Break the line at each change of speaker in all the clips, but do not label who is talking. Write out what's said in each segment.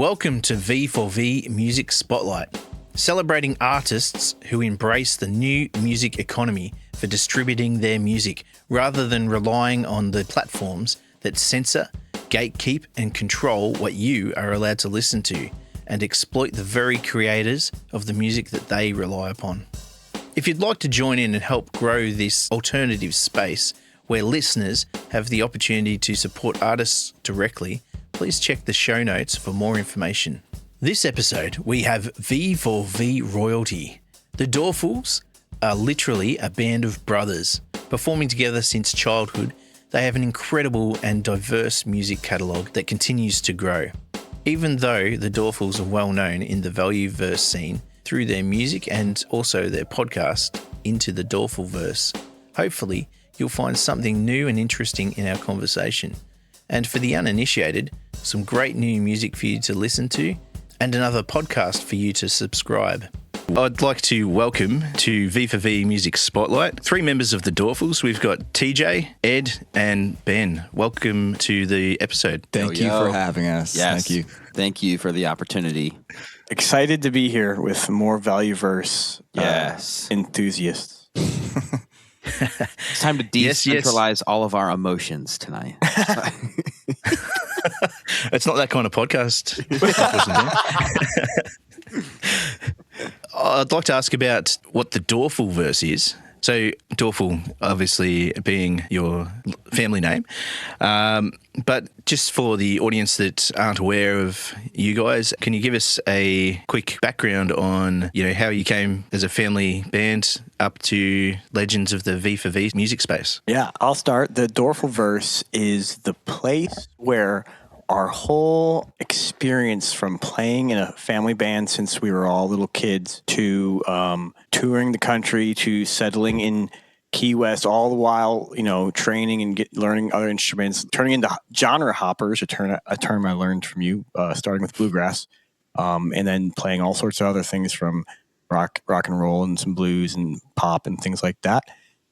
Welcome to V4V Music Spotlight, celebrating artists who embrace the new music economy for distributing their music rather than relying on the platforms that censor, gatekeep, and control what you are allowed to listen to and exploit the very creators of the music that they rely upon. If you'd like to join in and help grow this alternative space where listeners have the opportunity to support artists directly, please check the show notes for more information. This episode, we have V4V royalty. The Doerfels are literally a band of brothers. Performing together since childhood, they have an incredible and diverse music catalogue that continues to grow. Even though the Doerfels are well known in the Doerfel-Verse scene through their music and also their podcast, Into the Doerfel-Verse, hopefully you'll find something new and interesting in our conversation. And for the uninitiated, some great new music for you to listen to and another podcast for you to subscribe. I'd like to welcome to V4V Music Spotlight 3 members of the Doerfels. We've got TJ, Ed, and Ben. Welcome to the episode.
Thank you for having us.
Yes.
Thank you.
Thank you for the opportunity.
Excited to be here with more Doerfel-Verse enthusiasts.
It's time to decentralize all of our emotions tonight.
It's not that kind of podcast. I'd like to ask about what the Doerfel-Verse is. So Doerfel, obviously being your family name, but just for the audience that aren't aware of you guys, can you give us a quick background on, how you came as a family band up to legends of the V4V music space?
Yeah, I'll start. The Doerfel-Verse is the place where our whole experience from playing in a family band since we were all little kids to touring the country to settling in Key West, all the while, training and learning other instruments, turning into genre hoppers, a term I learned from you, starting with bluegrass, and then playing all sorts of other things from rock and roll and some blues and pop and things like that.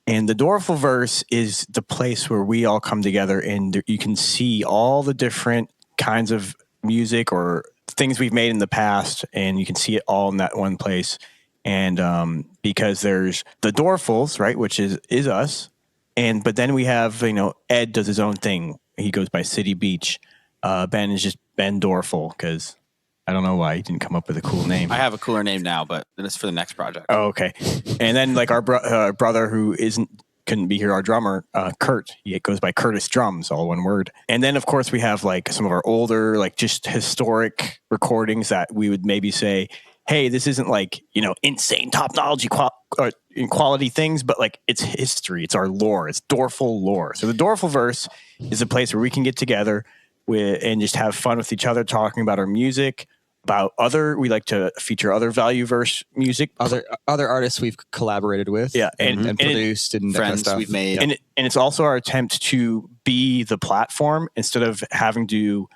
And the Doerfel-Verse is the place where we all come together and you can see all the different kinds of music or things we've made in the past, and you can see it all in that one place. And because there's the Doerfels, right, which is us, but then we have, Ed does his own thing. He goes by CityBeach. Ben is just Ben Doerfel because I don't know why he didn't come up with a cool name.
I have a cooler name now, but it's for the next project.
Oh, okay. And then like our brother who couldn't be here, our drummer, Kurt, he goes by Curtis Drums, all one word. And then of course we have like some of our older, like just historic recordings that we would maybe say, hey, this isn't like, insane top-notch quality things, but like it's history, it's our lore, it's Doerfel lore. So the Doerfel-Verse is a place where we can get together and just have fun with each other, talking about our music, we like to feature other Doerfel-Verse music,
Other artists we've collaborated with, and produced and that kind of
friends
stuff.
we've made.
and it's also our attempt to be the platform instead of having to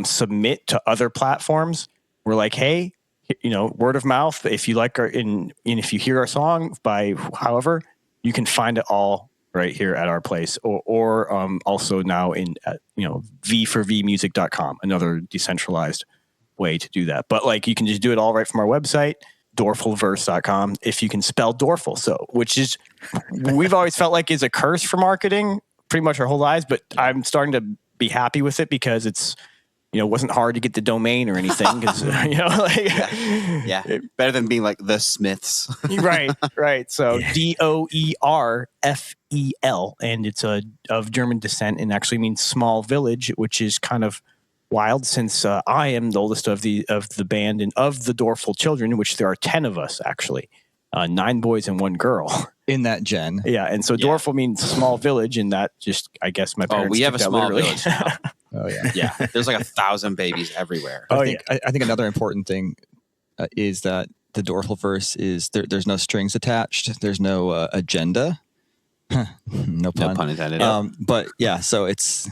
submit to other platforms. We're like, hey, word of mouth. If you like and if you hear our song by however, you can find it all right here at our place, or also now in V4Vmusic.com, another decentralized way to do that. But like you can just do it all right from our website, Doerfel-Verse.com, if you can spell Doerfel. Which is we've always felt like is a curse for marketing pretty much our whole lives, but I'm starting to be happy with it because it's it wasn't hard to get the domain or anything because
Better than being like the Smiths.
right. So Doerfel, and it's of German descent and actually means small village, which is kind of wild since I am the oldest of the band and of the Doerfel children, which there are 10 of us actually, 9 boys and 1 girl
in that gen.
Yeah, and so Doerfel means small village, and that just I guess my parents.
We have a small village now.
Oh yeah,
yeah. There's like 1,000 babies everywhere.
I think another important thing is that the Doerfel-Verse is there's no strings attached. There's no agenda. No pun
intended.
But yeah, so it's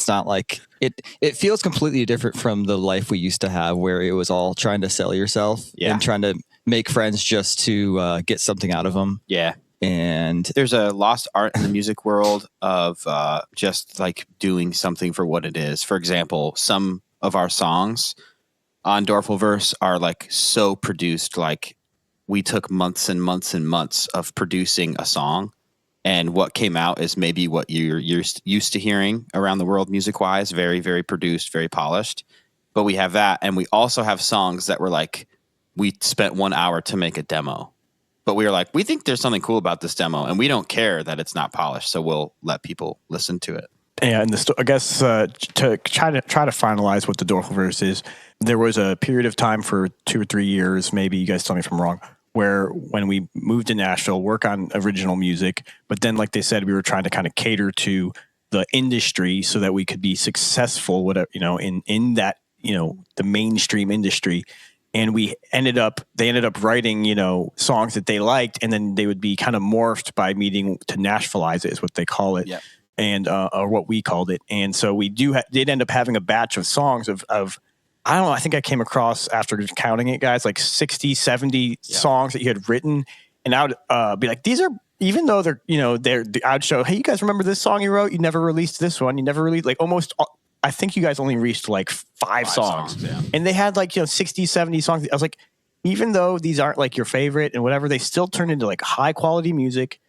not like it feels completely different from the life we used to have, where it was all trying to sell yourself and trying to make friends just to get something out of them.
Yeah.
And
there's a lost art in the music world of just like doing something for what it is. For example, some of our songs on Doerfel-Verse are like so produced. Like we took months and months and months of producing a song, and what came out is maybe what you're used to hearing around the world music wise. Very, very produced, very polished. But we have that, and we also have songs that were like, we spent 1 hour to make a demo, but we were like, we think there's something cool about this demo, and we don't care that it's not polished, so we'll let people listen to it.
Yeah, and I guess to try to finalize what the Doerfel-Verse is, there was a period of time for 2 or 3 years, maybe you guys tell me if I'm wrong, where when we moved to Nashville, work on original music, but then like they said, we were trying to kind of cater to the industry so that we could be successful, whatever, in that, the mainstream industry. And they ended up writing, songs that they liked, and then they would be kind of morphed by meeting to Nashvilleize it, is what they call it.
Yep.
And or what we called it. And so we did end up having a batch of songs of I don't know, I think I came across, after counting it, guys, like 60, 70 songs that you had written. And I would be like, these are, even though I'd show, hey, you guys remember this song you wrote? You never released this one. You never released, like, almost, I think you guys only reached like five songs.
Yeah.
And they had like, 60, 70 songs. I was like, even though these aren't like your favorite and whatever, they still turn into like high quality music.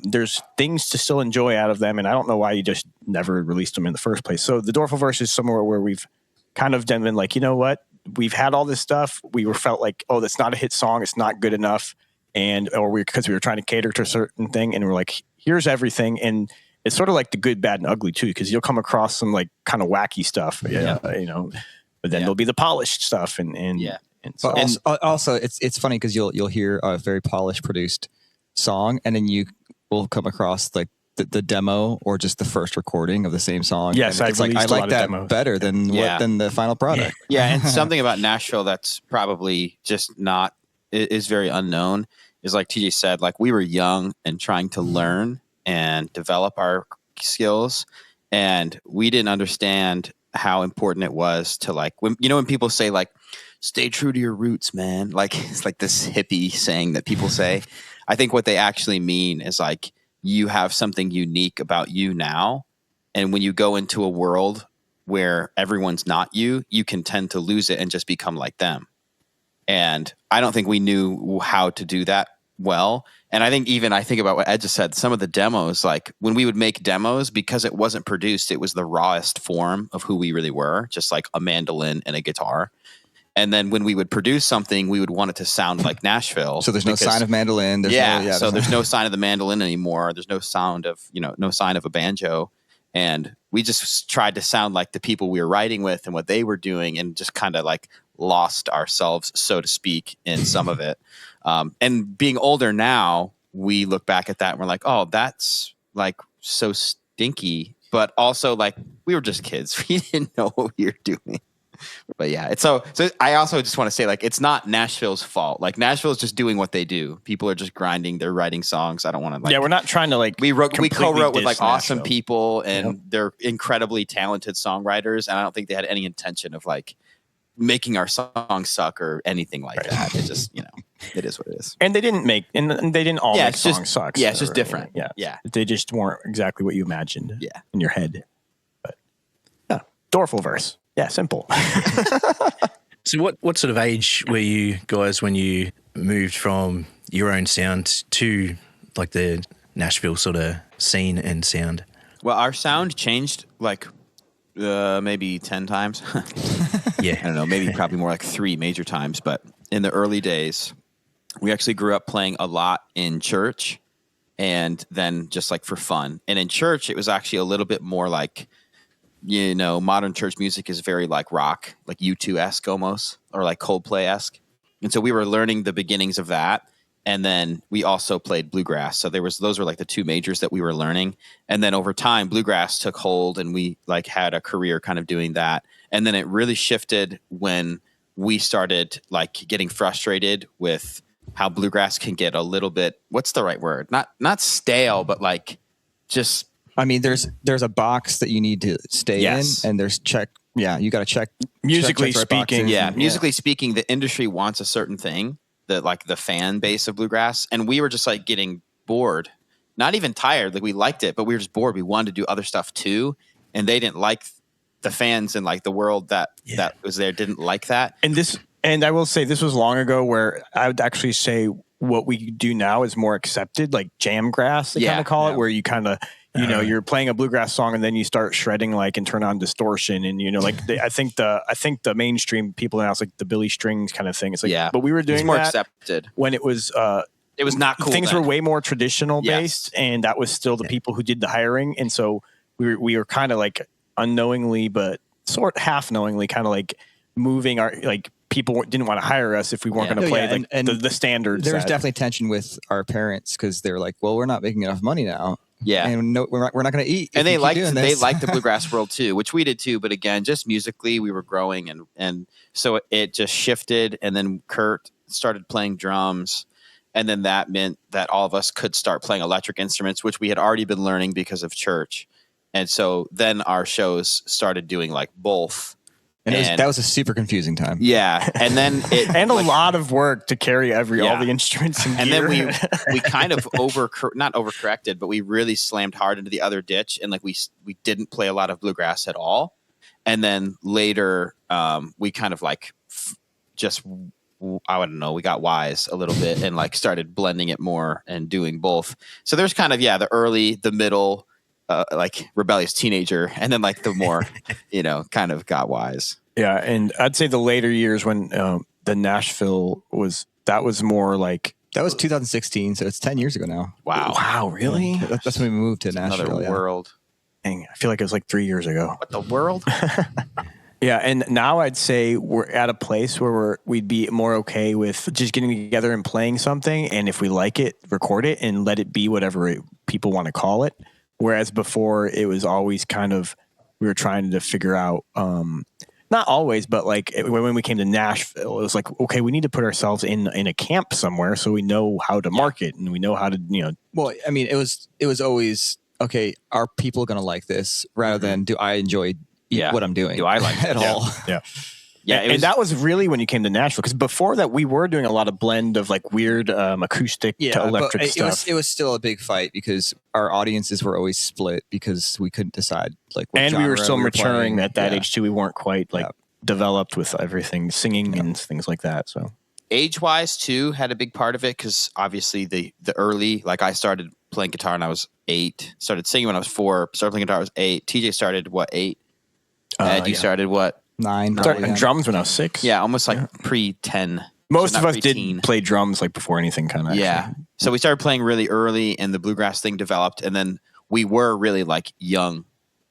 There's things to still enjoy out of them, and I don't know why you just never released them in the first place. So the Doerfel-Verse is somewhere where we've kind of been like, you know what? We've had all this stuff. We felt like, oh, that's not a hit song. It's not good enough. Because we were trying to cater to a certain thing, and we're like, here's everything. And it's sort of like the good, bad, and ugly too, because you'll come across some like kind of wacky stuff, but then there'll be the polished stuff. And so
also it's funny because you'll hear a very polished, produced song, and then you will come across like the demo or just the first recording of the same song.
Yes,
I like that better than the final product.
Yeah, and something about Nashville that's probably just not is very unknown is, like TJ said, like we were young and trying to learn and develop our skills, and we didn't understand how important it was to, like, when people say like, stay true to your roots, man, like it's like this hippie saying that people say. I think what they actually mean is like, you have something unique about you now. And when you go into a world where everyone's not you, you can tend to lose it and just become like them. And I don't think we knew how to do that well. And I think about what Ed just said, some of the demos, like when we would make demos, because it wasn't produced, it was the rawest form of who we really were, just like a mandolin and a guitar. And then when we would produce something, we would want it to sound like Nashville.
So there's no sign of mandolin.
There's no sign of the mandolin anymore. There's no sound of, no sign of a banjo. And we just tried to sound like the people we were writing with and what they were doing, and just kind of like lost ourselves, so to speak, in some of it. And being older now, we look back at that and we're like, oh, that's like so stinky. But also, like, we were just kids. We didn't know what we were doing. But yeah, it's so I also just want to say, like, it's not Nashville's fault. Like, Nashville's just doing what they do. People are just grinding. They're writing songs. I don't want to, like,
we're not trying to, like,
we co-wrote with like awesome
Nashville
people, and they're incredibly talented songwriters. And I don't think they had any intention of like making our song suck or anything like that. It just, it is what it is.
And they didn't make songs suck.
Yeah, it's just different.
Yeah. They just weren't exactly what you imagined.
Yeah.
In your head. But yeah, Doerfel-Verse. Yeah, simple.
So what sort of age were you guys when you moved from your own sound to like the Nashville sort of scene and sound?
Well, our sound changed like maybe 10 times.
Yeah.
I don't know, probably more like 3 major times. But in the early days, we actually grew up playing a lot in church, and then just like for fun. And in church, it was actually a little bit more like, modern church music is very like rock, like U2-esque almost, or like Coldplay-esque. And so we were learning the beginnings of that. And then we also played bluegrass. So those were like the 2 majors that we were learning. And then over time, bluegrass took hold, and we like had a career kind of doing that. And then it really shifted when we started like getting frustrated with how bluegrass can get a little bit, what's the right word? Not stale, but like just,
I mean, there's a box that you need to stay in, and there's check. Yeah, you got to check.
Musically speaking,
musically speaking, the industry wants a certain thing, the fan base of bluegrass, and we were just like getting bored, not even tired. Like, we liked it, but we were just bored. We wanted to do other stuff too, and they didn't like the fans and like the world that was there didn't like that.
And I will say this was long ago, where I would actually say what we do now is more accepted, like jam grass, they kind of call it, where you kind of, you're playing a bluegrass song and then you start shredding like and turn on distortion, and I think the mainstream people now, it's like the Billy Strings kind of thing. It's like, but we were doing
it's more
that
accepted
when it was
not cool.
Things were way more traditional based, and that was still the people who did the hiring, and so we were kind of like unknowingly, but sort half knowingly, kind of like moving our like. People didn't want to hire us if we weren't going to play the standards.
There was definitely tension with our parents because they were like, "Well, we're not making enough money now, and we're not going to eat."
And they liked the bluegrass world too, which we did too. But again, just musically, we were growing, and so it just shifted. And then Kurt started playing drums, and then that meant that all of us could start playing electric instruments, which we had already been learning because of church. And so then our shows started doing like both.
And that was a super confusing time.
Yeah, and then
a lot of work to carry all the instruments and gear.
Then we kind of not overcorrected, but we really slammed hard into the other ditch, and like we didn't play a lot of bluegrass at all. And then later we kind of like just I don't know, we got wise a little bit and like started blending it more and doing both. So there's kind of the early, the middle. Like rebellious teenager, and then like the more, kind of got wise.
Yeah, and I'd say the later years when the Nashville was more like
that was 2016, so it's 10 years ago now.
Wow, really?
Yeah, that's when we moved to Nashville.
Another world.
Dang, I feel like it was like 3 years ago.
What, the world?
Yeah, and now I'd say we're at a place where we'd be more okay with just getting together and playing something, and if we like it, record it and let it be whatever people want to call it. Whereas before it was always kind of, we were trying to figure out, not always, but like when we came to Nashville, it was like, okay, we need to put ourselves in a camp somewhere so we know how to market and we know how to,
Well, I mean, it was always, okay, are people going to like this rather than do I enjoy what I'm doing?
Do I like
it at all?
Yeah.
Yeah,
and that was really when you came to Nashville, because before that we were doing a lot of blend of like weird acoustic to electric stuff.
It was still a big fight because our audiences were always split because we couldn't decide like what
and we were still maturing
playing.
at that age too. We weren't quite like developed with everything, singing and things like that. So
age-wise too had a big part of it because obviously the early, like I started playing guitar when I was 8, started singing when I was 4, started playing guitar when I was 8. TJ started 8? Ed, you started
9.
And drums when I was 6.
Yeah, almost like pre-10.
Most of us did play drums like before anything kind of.
Yeah.
Actually.
So we started playing really early and the bluegrass thing developed. And then we were really like young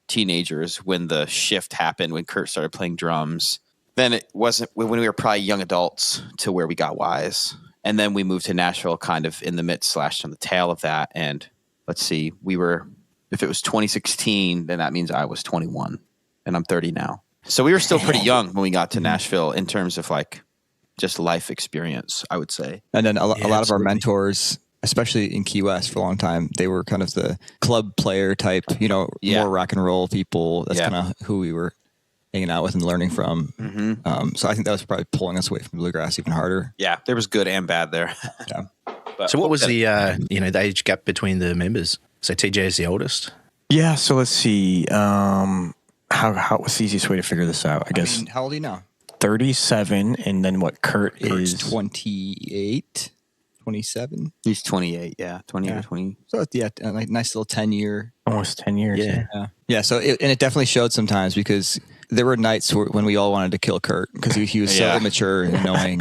teenagers when the shift happened, when Kurt started playing drums. Then it wasn't when we were probably young adults to where we got wise. And then we moved to Nashville kind of in the midst / on the tail of that. And let's see, if it was 2016, then that means I was 21 and I'm 30 now. So we were still pretty young when we got to Nashville in terms of like just life experience, I would say.
And then a lot of our mentors, especially in Key West for a long time, they were kind of the club player type, more rock and roll people. That's kind of who we were hanging out with and learning from.
Mm-hmm.
So I think that was probably pulling us away from bluegrass even harder.
Yeah, there was good and bad there.
Yeah.
So what was the age gap between the members? So TJ is the oldest.
Yeah. So let's see. What's the easiest way to figure this out? I guess.
How old are you now?
37, and then what? Kurt's is
28, 27.
He's 28. Yeah, 20 or 20.
So a nice little 10-year,
almost 10 years.
Yeah. So it definitely showed sometimes because there were nights when we all wanted to kill Kurt because he was so immature and annoying.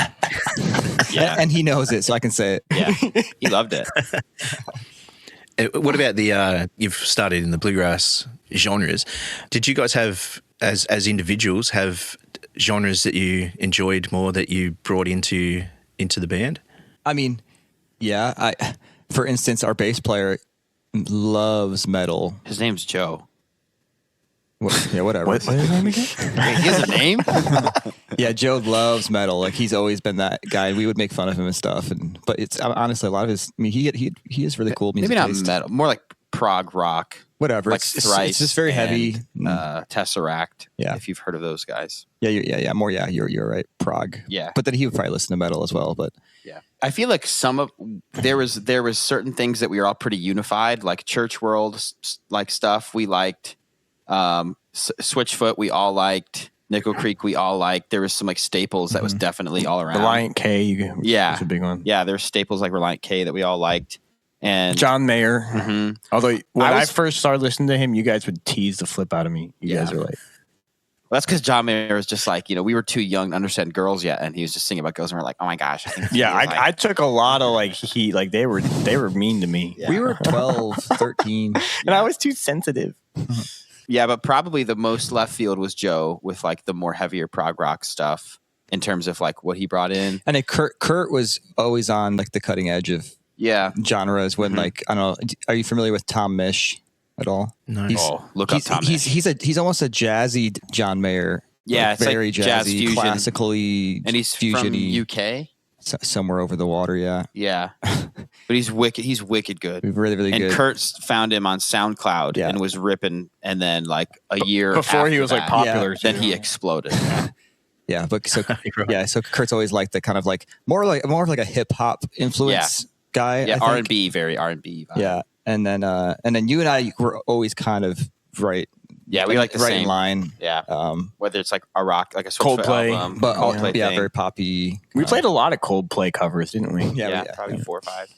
And he knows it, so I can say it.
Yeah, he loved it.
What about you've started in the bluegrass genres. Did you guys have, as individuals, have genres that you enjoyed more that you brought into the band?
I mean, yeah. For instance, our bass player loves metal.
His name's Joe.
Whatever.
What is his name again?
Wait, he has a name?
Yeah, Joe loves metal. Like he's always been that guy. We would make fun of him and stuff. But it's honestly a lot of his. I mean, he is really cool music.
Maybe not
taste.
metal, more like prog rock.
Whatever.
Like
It's just very heavy.
Tesseract.
Yeah.
If you've heard of those guys.
Yeah. More. Yeah, you're right. Prog.
Yeah.
But then he would probably listen to metal as well. But
yeah, I feel like there was certain things that we were all pretty unified, like church world like stuff we liked. Switchfoot we all liked. Nickel Creek we all liked. There was some like staples that was definitely all around.
Reliant K, was a big one.
Yeah, there's staples like Reliant K that we all liked. And
John Mayer. Although when I first started listening to him, you guys would tease the flip out of me. You guys are like,
well, that's because John Mayer was just like, we were too young to understand girls yet, and he was just singing about girls, and we're like, oh my gosh.
I took a lot of they were mean to me.
Yeah. We were 12, 13,
and I was too sensitive.
Yeah, but probably the most left field was Joe with like the more heavier prog rock stuff in terms of like what he brought in.
And Kurt was always on like the cutting edge of genres when like, I don't know, are you familiar with Tom Misch at all?
No.
Look up Tom Misch.
He's almost a jazzy John Mayer.
Yeah,
it's very
like jazz
jazzy,
fusion.
classically,
and he's
fusion-y,
from UK.
Somewhere over the water,
yeah. But he's wicked good.
Really good.
And Kurt found him on SoundCloud and was ripping, and then like a year
before he was
that,
like popular,
then he exploded.
So Kurt's always like the kind of like more of like a hip hop influence guy.
Yeah, R&B, very R&B vibe.
Yeah, and then you and I were always kind of right.
Yeah, we like the
right
same
in line.
Yeah. Whether it's like a rock, like a
Coldplay
album,
but
Coldplay thing.
very poppy.
We played a lot of Coldplay covers, didn't we?
Yeah, probably 4 or 5.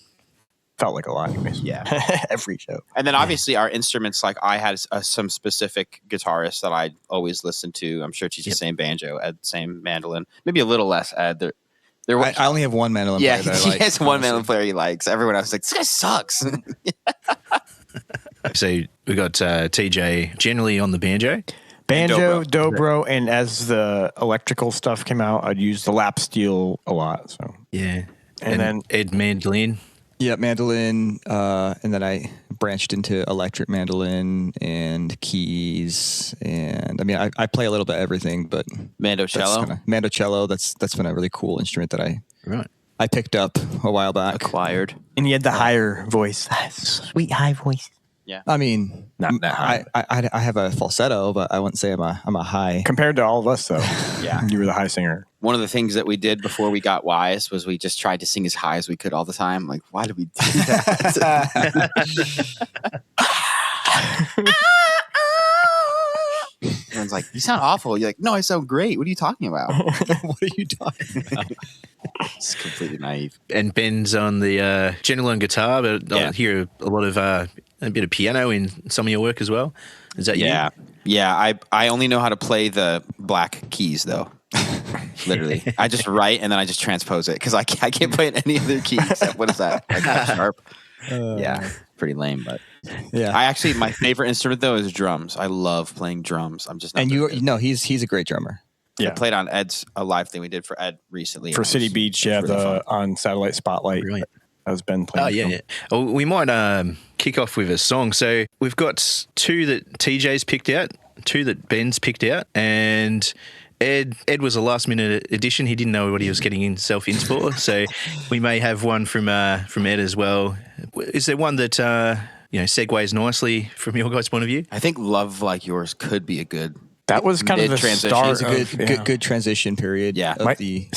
Felt like a lot, anyways.
Yeah,
every show.
And then obviously our instruments, like I had some specific guitarists that I always listened to. I'm sure she's the same banjo, Ed, same mandolin, maybe a little less Ed. There was,
I only have one mandolin player that I like.
He has one mandolin player he likes. Everyone else is like, this guy sucks.
So we got TJ generally on the banjo,
dobro, and as the electrical stuff came out, I'd use the lap steel a lot. So
and
then
Ed mandolin.
Yeah, mandolin, and then I branched into electric mandolin and keys, and I mean I play a little bit of everything, but mandocello. That's been a really cool instrument that I picked up a while back,
acquired,
and you had the higher voice, sweet high voice.
Yeah,
I mean,
not that high.
I have a falsetto, but I wouldn't say I'm a high
compared to all of us, though.
Yeah,
you were the high singer.
One of the things that we did before we got wise was we just tried to sing as high as we could all the time. Like, why did we do that? Everyone's like, you sound awful. You're like, no, I sound great. What are you talking about?
What are you talking about?
It's completely naive.
And Ben's on the general on guitar, but I hear a lot of a bit of piano in some of your work as well. Is that you?
Yeah. I only know how to play the black keys though. Literally, I just write and then I just transpose it because I can't play in any other key except what is that? Like F sharp. Pretty lame, but my favorite instrument though is drums. I love playing drums. I'm just not
he's a great drummer.
Yeah, I played on Ed's a live thing we did for Ed recently
for CityBeach. Really on Satellite Spotlight.
Brilliant.
That was Ben playing.
Oh yeah. Well, we might kick off with a song. So we've got 2 that TJ's picked out, 2 that Ben's picked out, and Ed was a last minute addition. He didn't know what he was getting himself in for. So we may have one from Ed as well. Is there one that segues nicely from your guys' point of view?
I think "Love Like Yours" could be a good.
That was kind of the start.
It's a good transition period.
Yeah,
the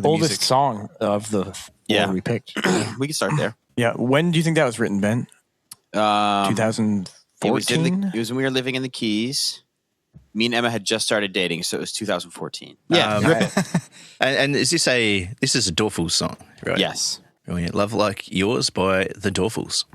oldest
music.
song of the four we picked.
We can start there.
Yeah, when do you think that was written, Ben? 2014.
It was when we were living in the Keys. Me and Emma had just started dating, so it was 2014.
Yeah, and is this a Doerfels song, right?
Yes.
Brilliant. "Love Like Yours" by the Doerfels.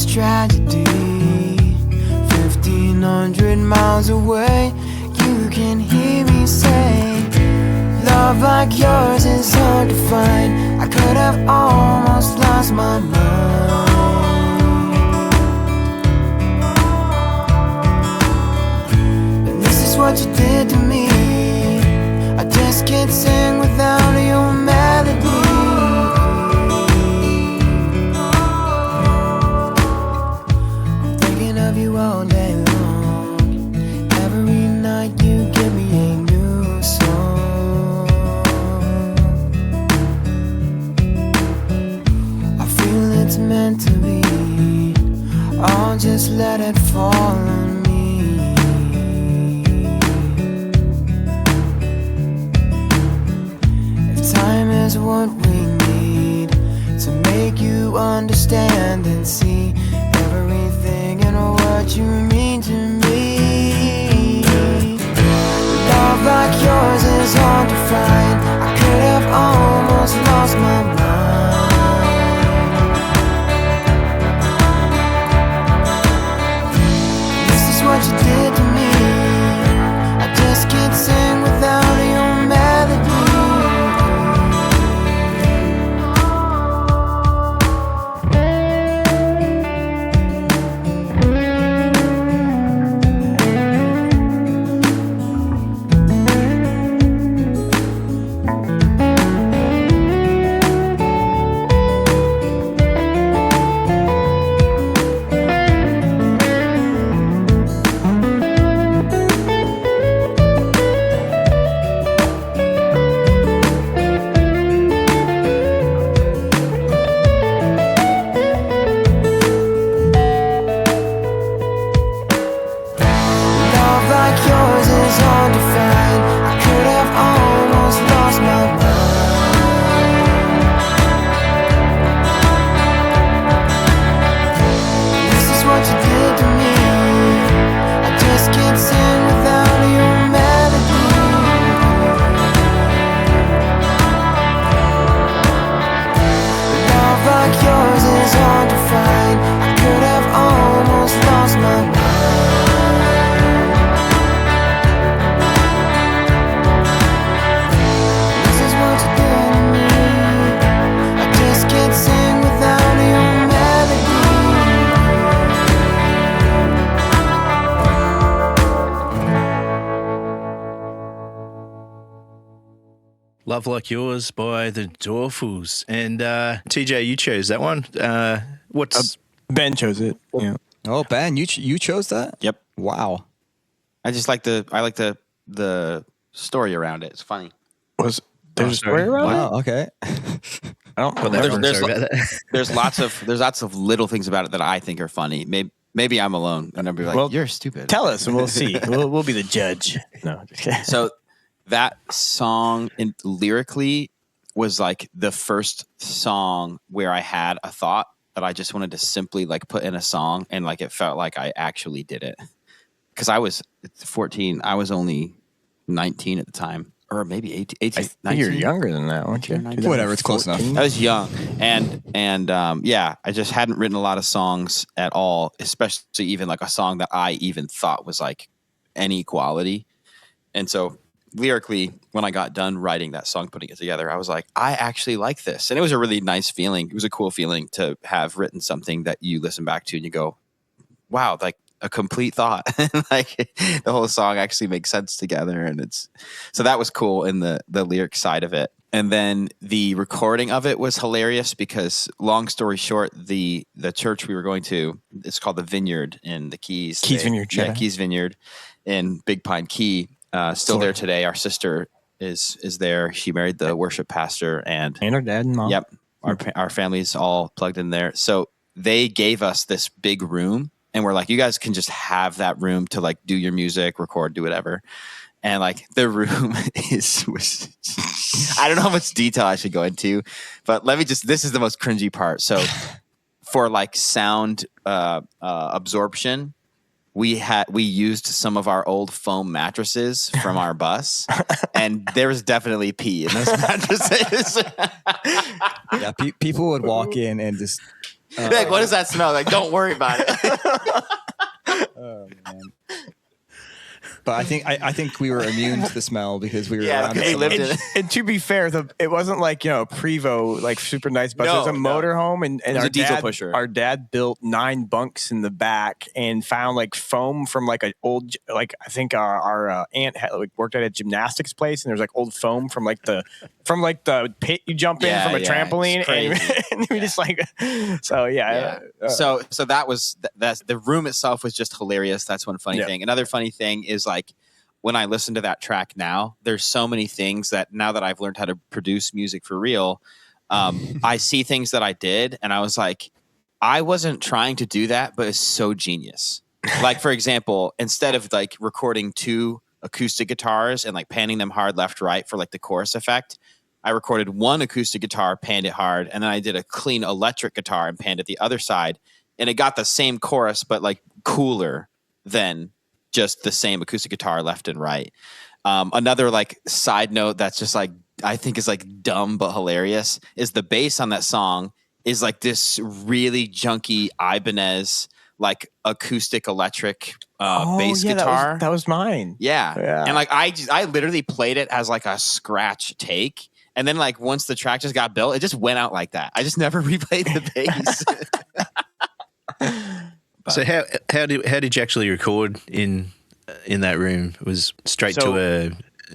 Tragedy 1,500 miles away. You can hear me say, love like yours is hard to find. I could have almost lost my mind. what you did to me. I just can't sing without your melody. I'm thinking of you all day long. Every night you give me a new song. I feel it's meant to be. I'll just let it fall on me. If time is what we need to make you understand and see everything and what you mean to me. Love like yours is hard to find. I could have almost lost my mind. What you did to me, I just can't sing without your melody.
Love Like Yours by the Doerfels. And TJ, you chose that one. What's
Ben chose it. Yeah.
Oh, Ben, you chose that?
Yep.
Wow.
I just like the story around it. It's funny.
There's a story around it?
Wow. Okay.
I don't
There's lots of little things about it that I think are funny. Maybe I'm alone, and I'll be like,
Well,
"You're stupid."
Tell us, and we'll see. We'll be the judge. No.
So that song lyrically was like the first song where I had a thought that I just wanted to simply like put in a song, and like it felt like I actually did it. Because I was 14, I was only 19 at the time, or maybe 18.
I think
19.
you're younger than that, weren't you?
Whatever, it's close enough.
I was young, and yeah, I just hadn't written a lot of songs at all, especially even like a song that I even thought was like any quality. And so lyrically, when I got done writing that song, putting it together, I was like, I actually like this, and it was a really nice feeling. It was a cool feeling to have written something that you listen back to and you go, wow, like a complete thought. Like the whole song actually makes sense together, and so that was cool in the lyric side of it. And then the recording of it was hilarious because, long story short, the church we were going to, it's called the Vineyard in the Keys.
Vineyard,
yeah, Keys Vineyard in Big Pine Key. Still there today. Our sister is there. She married the worship pastor, and
her dad and mom.
Yep, our family's all plugged in there. So they gave us this big room, and we're like, you guys can just have that room to like do your music, record, do whatever. And like the room was I don't know how much detail I should go into, but this is the most cringy part. So for like sound absorption, we used some of our old foam mattresses from our bus, and there was definitely pee in those mattresses.
Yeah, people would walk in and just
like, what does that smell like? Don't worry about it.
Oh man. But I think we were immune to the smell because we were around
because
it
we
so
lived
much.
in it.
And to be fair, it wasn't like, Prevost, like super nice bus.
No,
it was a
no.
motorhome, and
was
our
a diesel
dad,
pusher.
Our dad built 9 bunks in the back and found like foam from like an old, like I think our aunt had like worked at a gymnastics place, and there's like old foam from like the pit you jump in from a trampoline, and we just like, so
so that's the room itself was just hilarious. That's one funny thing. Another funny thing is like when I listen to that track now, there's so many things that now that I've learned how to produce music for real, I see things that I did and I was like, I wasn't trying to do that, but it's so genius. Like, for example, instead of like recording 2 acoustic guitars and like panning them hard left, right for like the chorus effect, I recorded 1 acoustic guitar, panned it hard, and then I did a clean electric guitar and panned it the other side. And it got the same chorus, but like cooler than just the same acoustic guitar left and right. Another like side note that's just like, I think is like dumb but hilarious is the bass on that song is like this really junky Ibanez like acoustic electric bass guitar.
That was mine.
Yeah. And like I literally played it as like a scratch take. And then like once the track just got built, it just went out like that. I just never replayed the bass.
So how did you actually record in that room? It was straight to a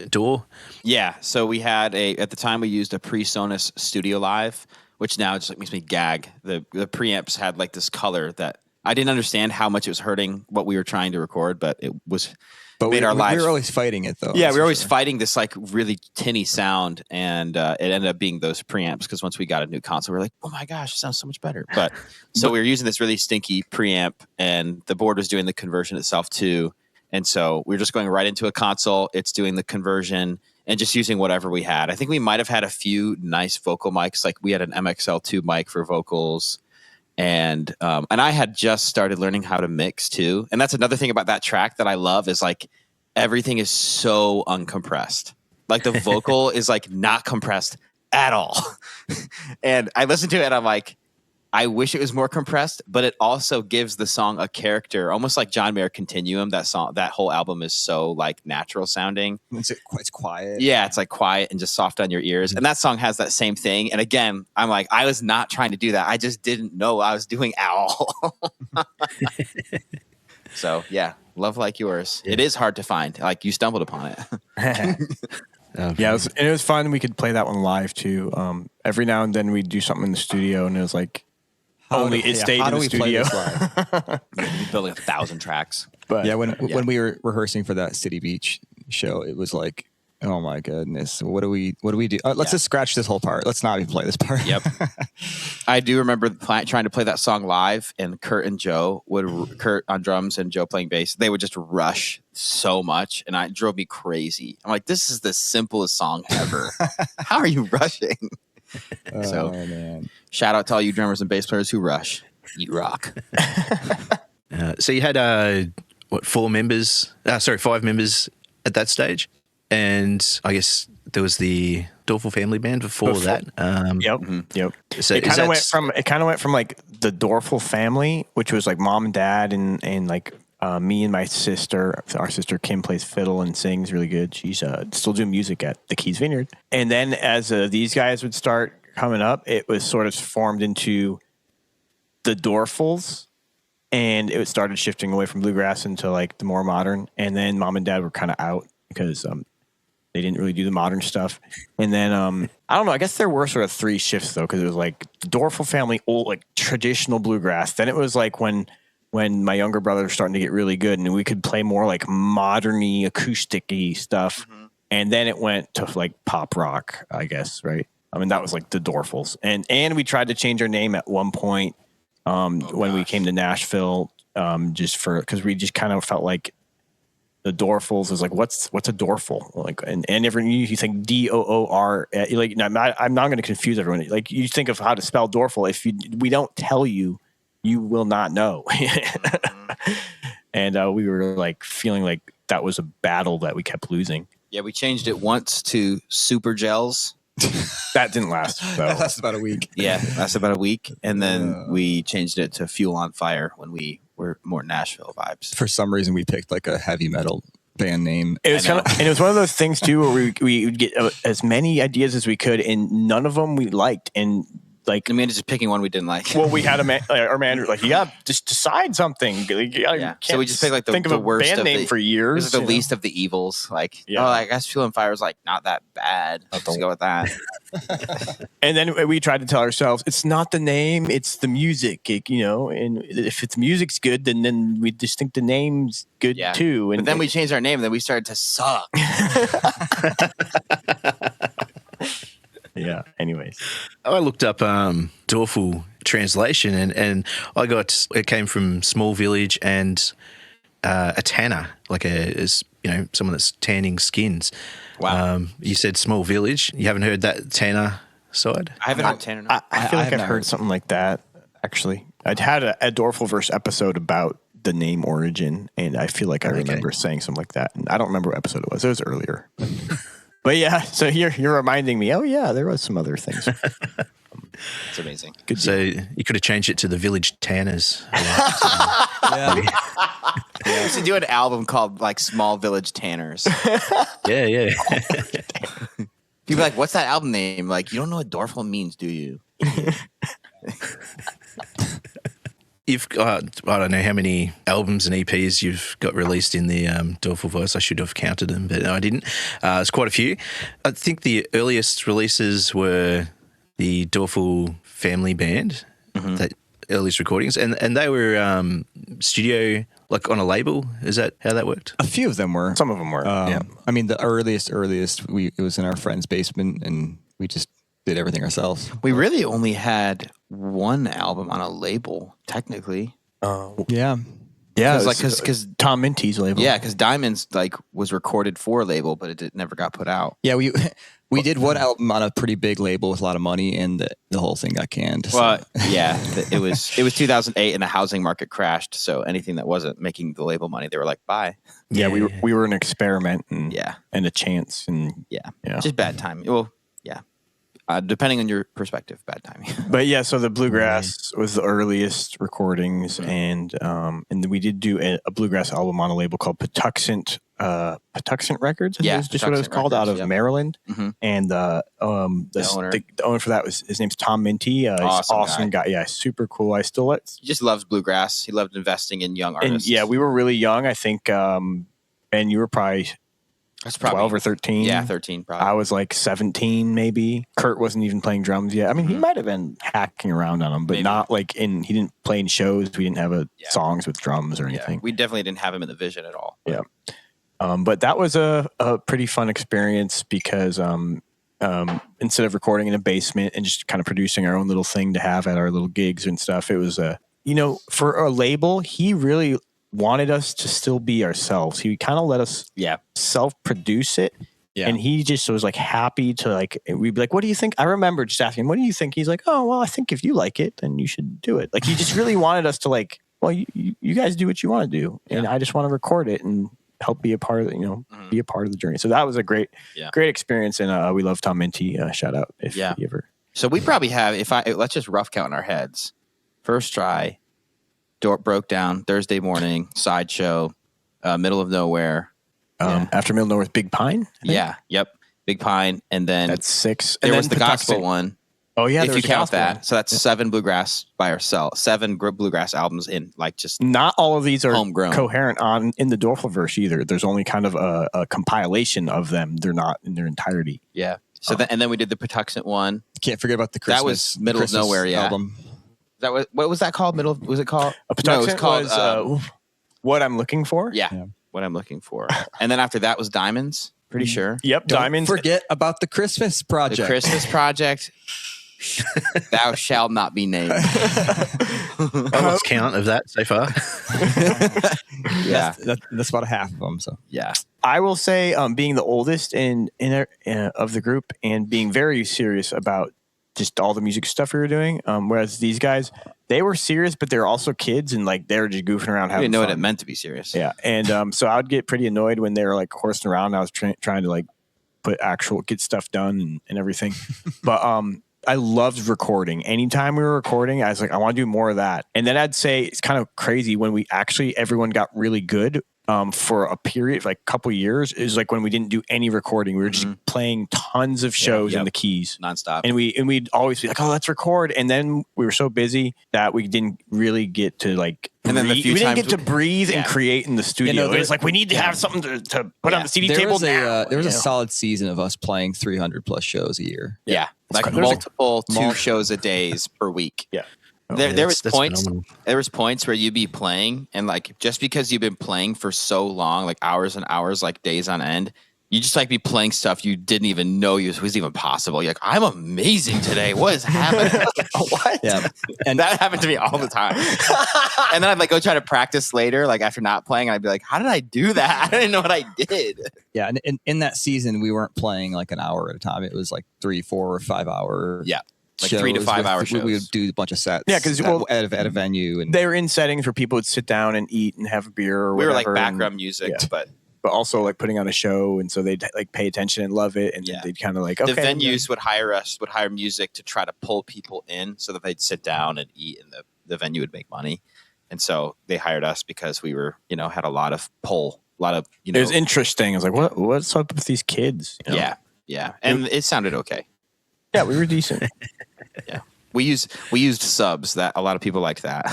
DAW?
Yeah. So we had at the time we used a PreSonus Studio Live, which now just like makes me gag. The preamps had like this color that I didn't understand how much it was hurting what we were trying to record, but it was made our lives.
We were always fighting it though.
Yeah, we were always fighting this like really tinny sound, and it ended up being those preamps because once we got a new console, we were like, oh my gosh, it sounds so much better. But so we were using this really stinky preamp, and the board was doing the conversion itself too. And so we were just going right into a console. It's doing the conversion and just using whatever we had. I think we might have had a few nice vocal mics. Like we had an MXL2 mic for vocals. And I had just started learning how to mix too. And that's another thing about that track that I love is like everything is so uncompressed. Like the vocal is like not compressed at all. And I listened to it and I'm like, I wish it was more compressed, but it also gives the song a character, almost like John Mayer Continuum. That song, that whole album is so like natural sounding.
It's quiet.
Yeah, it's like quiet and just soft on your ears. And that song has that same thing. And again, I'm like, I was not trying to do that. I just didn't know what I was doing at all. So yeah, Love Like Yours. Yeah. It is hard to find. Like you stumbled upon it.
Yeah, it was fun. We could play that one live too. Every now and then we'd do something in the studio, and it was like it stayed in the studio.
We're building 1,000 tracks.
But when we were rehearsing for that CityBeach show, it was like, oh my goodness, what do we do? Let's just scratch this whole part. Let's not even play this part.
Yep. I do remember trying to play that song live, and Kurt on drums and Joe playing bass, they would just rush so much, and it drove me crazy. I'm like, this is the simplest song ever. How are you rushing? So,
man.
Shout out to all you drummers and bass players who rush. You rock.
So you had 5 members at that stage, and I guess there was the Doerfel family band before that.
Yep.
So
it kind of went from like the Doerfel family, which was like mom and dad and like me and my sister. Our sister Kim plays fiddle and sings really good. She's still doing music at the Keys Vineyard. And then as these guys would start coming up, it was sort of formed into the Doerfels, and it started shifting away from bluegrass into like the more modern. And then mom and dad were kind of out because they didn't really do the modern stuff. And then I don't know. I guess there were sort of 3 shifts though, because it was like the Doerfel family, old like traditional bluegrass. Then it was like when my younger brother was starting to get really good, and we could play more like modern-y, acoustic-y stuff. Mm-hmm. And then it went to like pop rock, I guess, right? I mean, that was like the Doerfels. And we tried to change our name at one point when we came to Nashville, because we just kind of felt like the Doerfels is like, what's a Doerfel? Like, and you think DOOR, like, I'm not going to confuse everyone. Like, you think of how to spell Doerfel. If we don't tell you, you will not know. And we were like feeling like that was a battle that we kept losing.
Yeah, we changed it once to Super Gels.
That didn't last.
That lasted about a week.
Yeah, lasted about a week. And then we changed it to Fuel on Fire when we were more Nashville vibes.
For some reason, we picked like a heavy metal band name.
It was and it was one of those things too where we would get as many ideas as we could, and none of them we liked. And like,
I mean, just picking one we didn't like.
well, we had our manager like, just decide something.
Yeah. So we just picked like
think
the
of a
worst
band
of
name for years.
This is the least of the evils. Like, I guess Fuel and Fire is like not that bad. Let's go with that.
And then we tried to tell ourselves it's not the name, it's the music. And if it's music's good, then we just think the name's good too. And
but then we changed our name, and then we started to suck.
Yeah. Anyways,
I looked up Doerfel translation, and I got it came from small village and a tanner, like someone that's tanning skins.
Wow.
You said small village. You haven't heard that tanner side?
I haven't heard tanner. No.
I feel like I've heard something like that. Actually, I'd had a Doerfel-Verse episode about the name origin, and I feel like I remember saying something like that. And I don't remember what episode it was. It was earlier. But yeah, so you're reminding me. Oh yeah, there was some other things.
It's amazing.
Good. So you could have changed it to the Village Tanners.
We should do an album called like Small Village Tanners.
Yeah.
People be like, "What's that album name?" Like, you don't know what Doerfel means, do you?
You've got, I don't know how many albums and EPs you've got released in the Doerfel-Verse. I should have counted them, but no, I didn't. It's quite a few. I think the earliest releases were the Doerfel Family Band, that earliest recordings, and they were studio, like on a label. Is that how that worked?
A few of them were.
Some of them were.
I mean, the earliest, it was in our friend's basement, and we just did everything ourselves.
We really only had one album on a label, technically.
Yeah.
Yeah,
because
Tom Minty's label.
Yeah, because Diamonds was recorded for a label, but it never got put out.
Yeah, we did one album on a pretty big label with a lot of money, and the whole thing got canned.
Well, yeah, it was 2008, and the housing market crashed. So anything that wasn't making the label money, they were like, bye.
Yeah, we were an experiment and a chance, and
just bad timing. Well, yeah. Depending on your perspective, bad timing.
But yeah, so the bluegrass was the earliest recordings, and we did do a bluegrass album on a label called Patuxent Records.
Yeah,
is just what it was called, out of Maryland. And the owner for that his name's Tom Minty. Awesome guy. Yeah, super cool. He
just loves bluegrass. He loved investing in young artists.
And we were really young. I think Ben, you were probably.
That's probably
12 or 13.
Yeah, 13 probably.
I was like 17 maybe. Kurt wasn't even playing drums yet. I mean, he might have been hacking around on them, but not like he didn't play in shows. We didn't have songs with drums or anything.
We definitely didn't have him in the vision at all.
Yeah. But that was a pretty fun experience because instead of recording in a basement and just kind of producing our own little thing to have at our little gigs and stuff, it was for a label, he really wanted us to still be ourselves. He kind of let us self-produce it. Yeah. And he just was like happy to we'd be like, what do you think? I remember just asking him, what do you think? He's like, oh, well, I think if you like it, then you should do it. Like he just really wanted us to well, you guys do what you want to do. And I just want to record it and help be a part of be a part of the journey. So that was a great experience. And we love Tom Minty. Shout out if you ever.
So we probably have, let's just rough count in our heads. First try. Broke down Thursday morning, sideshow, middle of nowhere.
After middle of nowhere, Big Pine.
Big Pine, and then
that's 6.
There was the gospel one.
Oh yeah,
if you count that, so that's 7 bluegrass by ourselves, 7 bluegrass albums in just
not all of these are
homegrown.
Coherent in the Doerfel-Verse either. There's only kind of a compilation of them. They're not in their entirety.
Yeah. So and then we did the Patuxent one.
Can't forget about the Christmas.
That was middle of nowhere. Yeah.
Album.
That was, what was that called? Was it called?
No, it was called What I'm Looking For.
Yeah, What I'm Looking For. And then after that was Diamonds. Pretty sure.
Yep, Diamonds.
Don't forget about the Christmas Project.
The Christmas Project. Thou shalt not be named.
I lost count of that so far.
Yeah, that's about half of them. So
yeah,
I will say, being the oldest of the group and being very serious about just all the music stuff we were doing. Whereas these guys, they were serious, but they're also kids and they were just goofing around.
I didn't know what it meant to be serious.
Yeah. And so I would get pretty annoyed when they were horsing around. I was trying to get stuff done and everything. But loved recording. Anytime we were recording, I was like, I want to do more of that. And then I'd say it's kind of crazy when everyone got really good. For a period, like a couple years, it was like when we didn't do any recording. We were just playing tons of shows in the keys
nonstop,
and we'd always be like, "Oh, let's record." And then we were so busy that we didn't really get to like.
And then we
didn't get to breathe and create in the studio. It was like we need to have something to put on the CD table now.
There was a solid season of us playing 300 plus shows a year.
Yeah, like multiple 2 shows a days per week.
Yeah.
There was points where you'd be playing and like just because you've been playing for so long, like hours and hours, like days on end, you just like be playing stuff you didn't even know was even possible. You're like, I'm amazing today. What is happening?
What?
Yeah.
And that happened to me all the time. And then I'd like go try to practice later, like after not playing, and I'd be like, how did I do that? I didn't know what I did.
Yeah. And in that season, we weren't playing like an hour at a time. It was like 3, 4, or 5 hour.
Yeah. Like 3 to 5 hour shows.
We would do a bunch of sets.
Yeah, because
at a venue, and
they were in settings where people would sit down and eat and have a beer. Or
we
whatever,
were like background music, but
also like putting on a show, and so they'd like pay attention and love it, and they'd kind of like
the venues would hire music to try to pull people in so that they'd sit down and eat, and the venue would make money. And so they hired us because we were had a lot of pull, a lot of
It was interesting. I was like, what's up with these kids?
Yeah, and it sounded okay.
Yeah, we were decent.
Yeah. We used subs. That a lot of people liked that.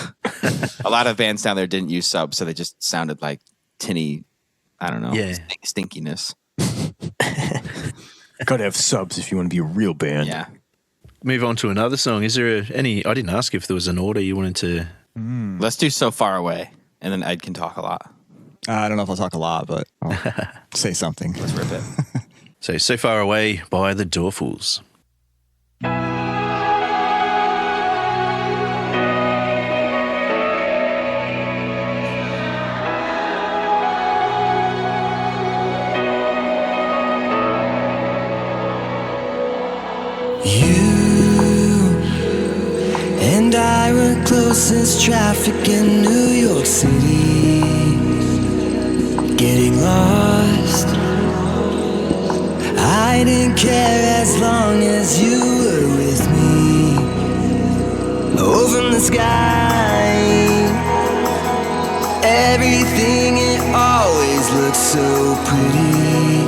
A lot of bands down there didn't use subs, so they just sounded like tinny. I don't know.
Yeah.
Stinkiness.
Gotta have subs if you want to be a real band.
Yeah.
Move on to another song. Is there any? I didn't ask if there was an order you wanted to.
Let's do So Far Away, and then Ed can talk a lot.
I don't know if I'll talk a lot, but I'll say something.
Let's rip it.
So Far Away by the Doerfels.
You and I were close as traffic in New York City, getting lost. I didn't care as long as you were with me. Oh, from the sky, everything, it always looked so pretty.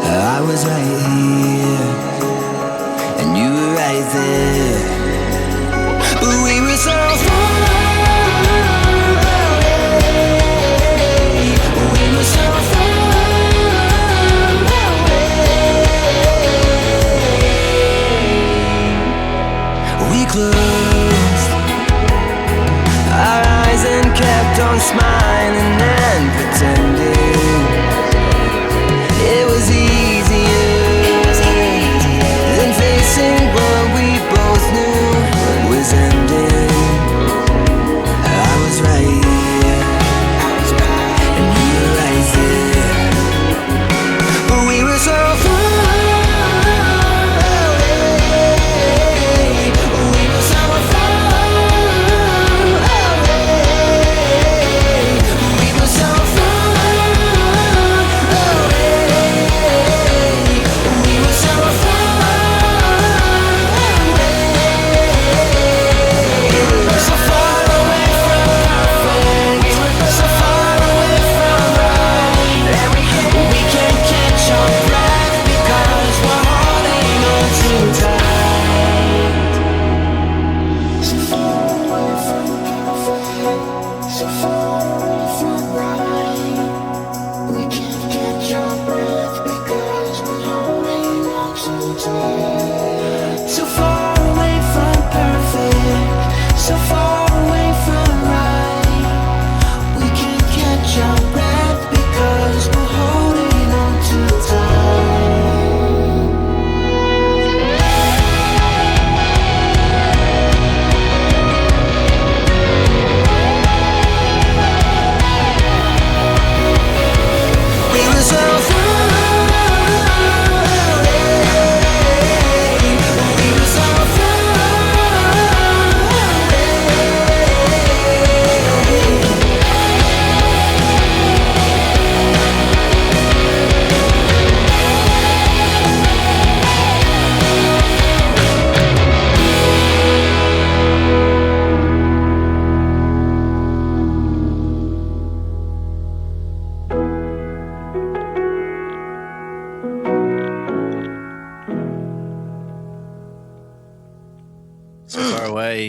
I was right here and you were right there, but we were so far away. We were so far away. We closed our eyes and kept on smiling and pretending it was easier than facing what we both knew was ending.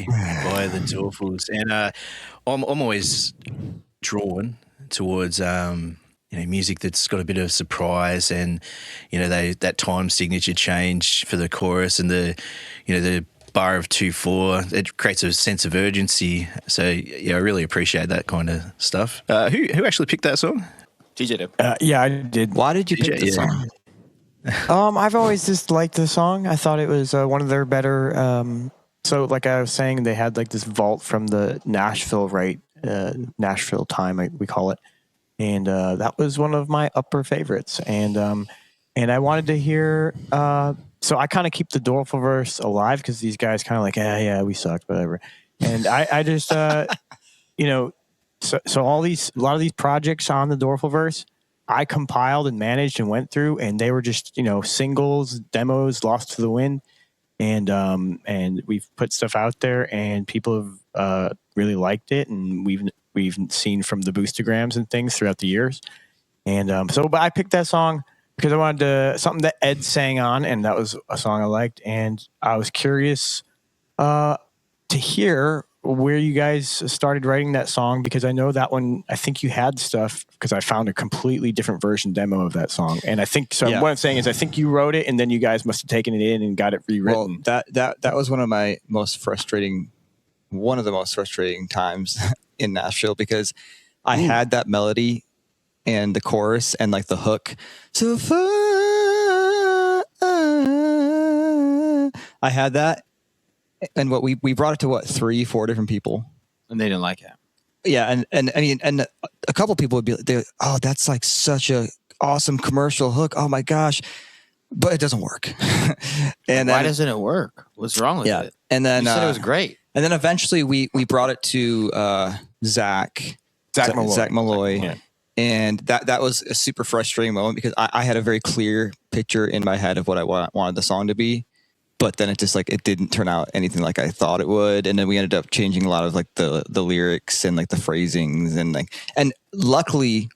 by the Doerfels, and I'm always drawn towards music that's got a bit of surprise, and that time signature change for the chorus and the bar of 2/4. It creates a sense of urgency. So yeah, I really appreciate that kind of stuff. Who actually picked that song?
TJ did.
Yeah, I did.
Why did you pick the song?
I've always just liked the song. I thought it was one of their better. So, like I was saying, they had like this vault from the Nashville, right? Nashville time, we call it, and that was one of my upper favorites. And I wanted to hear. So I kind of keep the Doerfel-Verse alive because these guys kind of like, yeah, we sucked, whatever. And I just, so a lot of these projects on the Doerfel-Verse, I compiled and managed and went through, and they were just, singles, demos, lost to the wind. And we've put stuff out there, and people have really liked it, and we've seen from the boostograms and things throughout the years. And but I picked that song because I wanted something that Ed sang on, and that was a song I liked, and I was curious to hear where you guys started writing that song, because I know that one, I think you had stuff, because I found a completely different version demo of that song. And I think, so what I'm saying is I think you wrote it and then you guys must have taken it in and got it rewritten.
Well, that was one of the most frustrating times in Nashville, because I had that melody and the chorus and like the hook. So far, I had that. And we brought it to 3-4 different people,
And they didn't like it.
Yeah, and I mean, and a couple people would be like, "Oh, that's like such a awesome commercial hook. Oh my gosh!" But it doesn't work. And
why doesn't it work? What's wrong with it?
And then
you said it was great.
And then eventually we brought it to Zach Malloy.
Yeah.
And that was a super frustrating moment, because I had a very clear picture in my head of what I wanted the song to be. But then it just it didn't turn out anything like I thought it would, and then we ended up changing a lot of like the lyrics and like the phrasings and luckily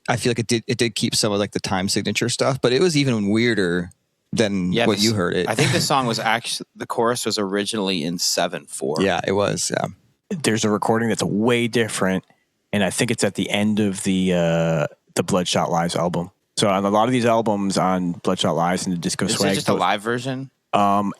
I feel like it did keep some of like the time signature stuff, but it was even weirder than what you heard it.
I think the song was actually, the chorus was originally in 7/4.
Yeah, it was. Yeah.
There's a recording that's way different, and I think it's at the end of the Bloodshot Lives album. So on a lot of these albums on Bloodshot Lives and the Disco
Is
Swag,
it just a live version?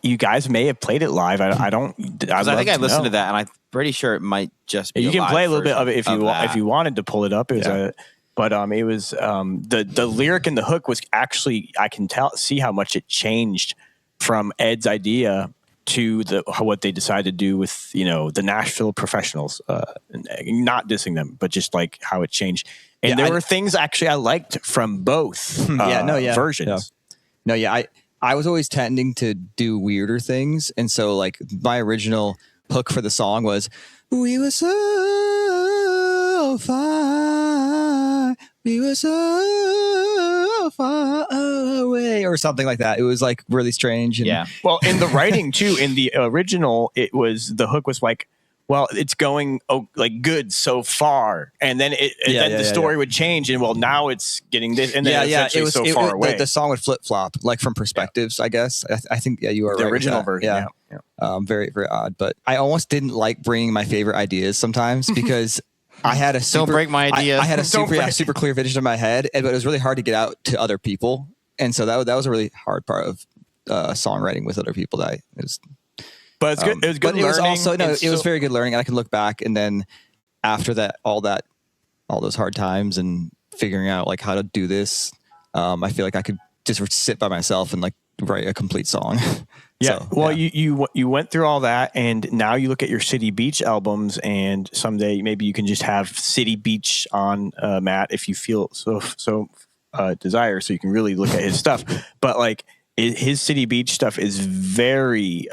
You guys may have played it live. I don't.
I think I listened to that, and I'm pretty sure it might just be.
You
a
can
live
play a little bit of it
if
you wanted to pull it up. It was it was the lyric and the hook was actually, I can see how much it changed from Ed's idea to what they decided to do with the Nashville Professionals. Not dissing them, but just like how it changed. And there were things actually I liked from both versions.
I was always tending to do weirder things. And so like my original hook for the song was, "We were so far, we were so far away," or something like that. It was like really strange. And,
Well, in the writing too, in the original, the hook was like, well, it's going good so far, and then the story would change, and now it's getting this, and then it was so far away.
The song would flip flop, like from perspectives. I guess I think you are
the
right. The
original version.
Very very odd, but I almost didn't like bringing my favorite ideas sometimes because I had a super,
don't break my idea.
I had a super clear vision in my head, but it was really hard to get out to other people, and so that was a really hard part of songwriting with other people.
But it's good. It was good learning.
It was very good learning. And I can look back, and then after that, all those hard times and figuring out like how to do this, I feel like I could just sit by myself and like write a complete song.
You went through all that, and now you look at your CityBeach albums, and someday maybe you can just have CityBeach on, Matt, if you feel so desire, so you can really look at his stuff. But like, his CityBeach stuff is very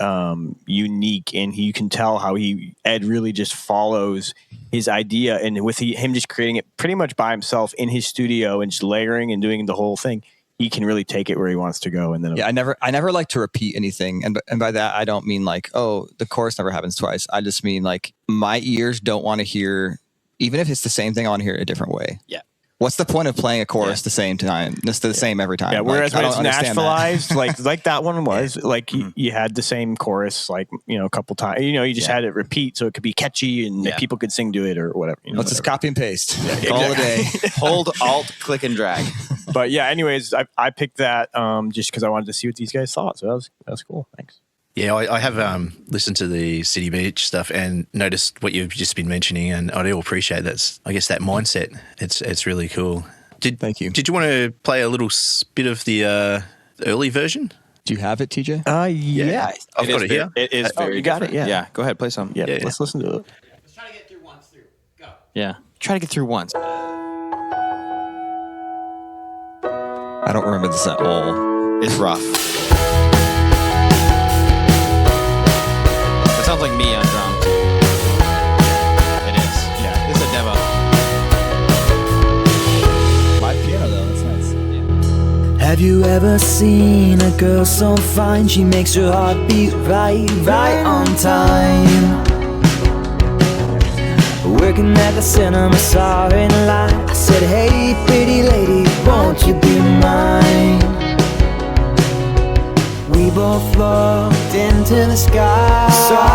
unique, and you can tell how Ed really just follows his idea, and with him just creating it pretty much by himself in his studio and just layering and doing the whole thing, he can really take it where he wants to go. And then
I never like to repeat anything, and by that I don't mean like, oh, the chorus never happens twice. I just mean like my ears don't want to hear, even if it's the same thing, I want to hear it a different way.
Yeah.
What's the point of playing a chorus the same time? It's the same every time.
Yeah, whereas
like,
when it's Nashvilleized,
that.
like that one was, like you had the same chorus, like, a couple times. You just had it repeat so it could be catchy and people could sing to it or whatever.
Let's just copy and paste.
Yeah,
all the day.
Hold, alt, click, and drag.
But yeah, anyways, I picked that just because I wanted to see what these guys thought. So that was cool. Thanks.
Yeah, I have listened to the CityBeach stuff and noticed what you've just been mentioning, and I do appreciate that. I guess that mindset. It's really cool.
Thank you.
Did you want to play a little bit of the early version?
Do you have it, TJ?
Yeah.
I've got it here.
It is very
you got
different.
it? Yeah.
Yeah, go ahead, play some.
Yeah, let's listen to it.
Let's try to get through once through. Go.
Yeah. Try to get through once.
I don't remember this at all.
It's rough. It sounds like me on drums. It is. Yeah. This is a demo.
Live piano though, that's nice.
Have you ever seen a girl so fine? She makes your heart beat right on time. Working at the cinema, saw her in line. I said, hey, pretty lady, won't you be mine? We both looked into the sky, saw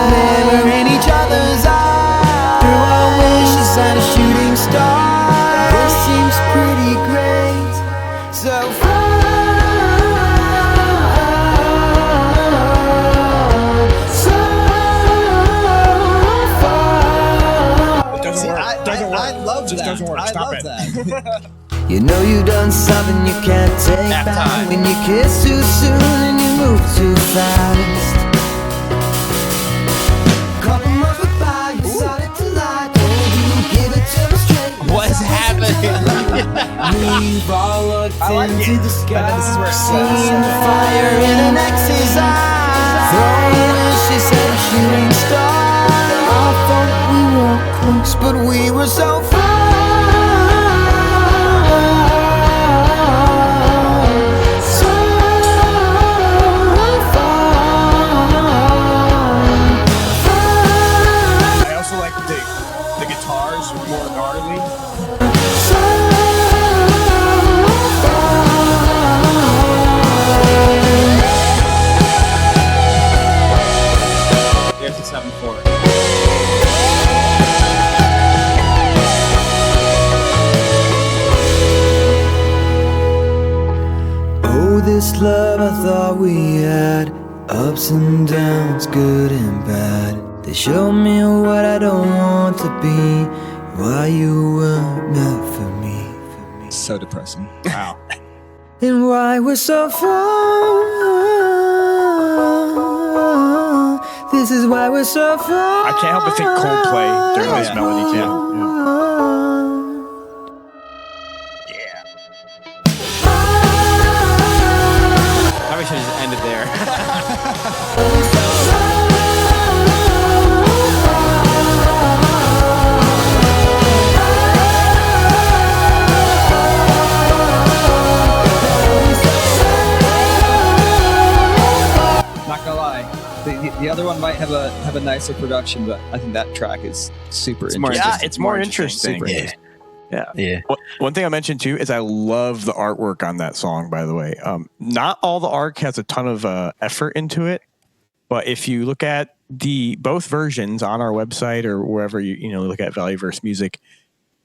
the glimmer in each other's eyes. Through our wishes and a shooting star. This seems pretty great, so far. You know you done something you can't take back when you kiss too soon and you move too fast. Couple months went by, you started to lie, told you give it to me straight.
What's happening?
We've all looked into the sky, seen the fire in an ex's eyes. Throwing wishes at a shooting star. I thought we were close, but we were so far.
The guitars are more gnarly.
There's the 7/4.
Oh, this love I thought we had, ups and downs, good and bad. They showed me what I don't want to be, why you weren't meant for me.
So depressing.
Wow.
And why we're so far. This is why we're so far.
I can't help but think Coldplay during this melody too.
Probably should have just ended there.
Not gonna lie, the other one might have a nicer production, but I think that track is super interesting.
Yeah, it's more interesting.
Super interesting.
Yeah.
One thing I mentioned too is I love the artwork on that song, by the way. Not all the art has a ton of effort into it, but if you look at both versions on our website or wherever you look at V4V Music,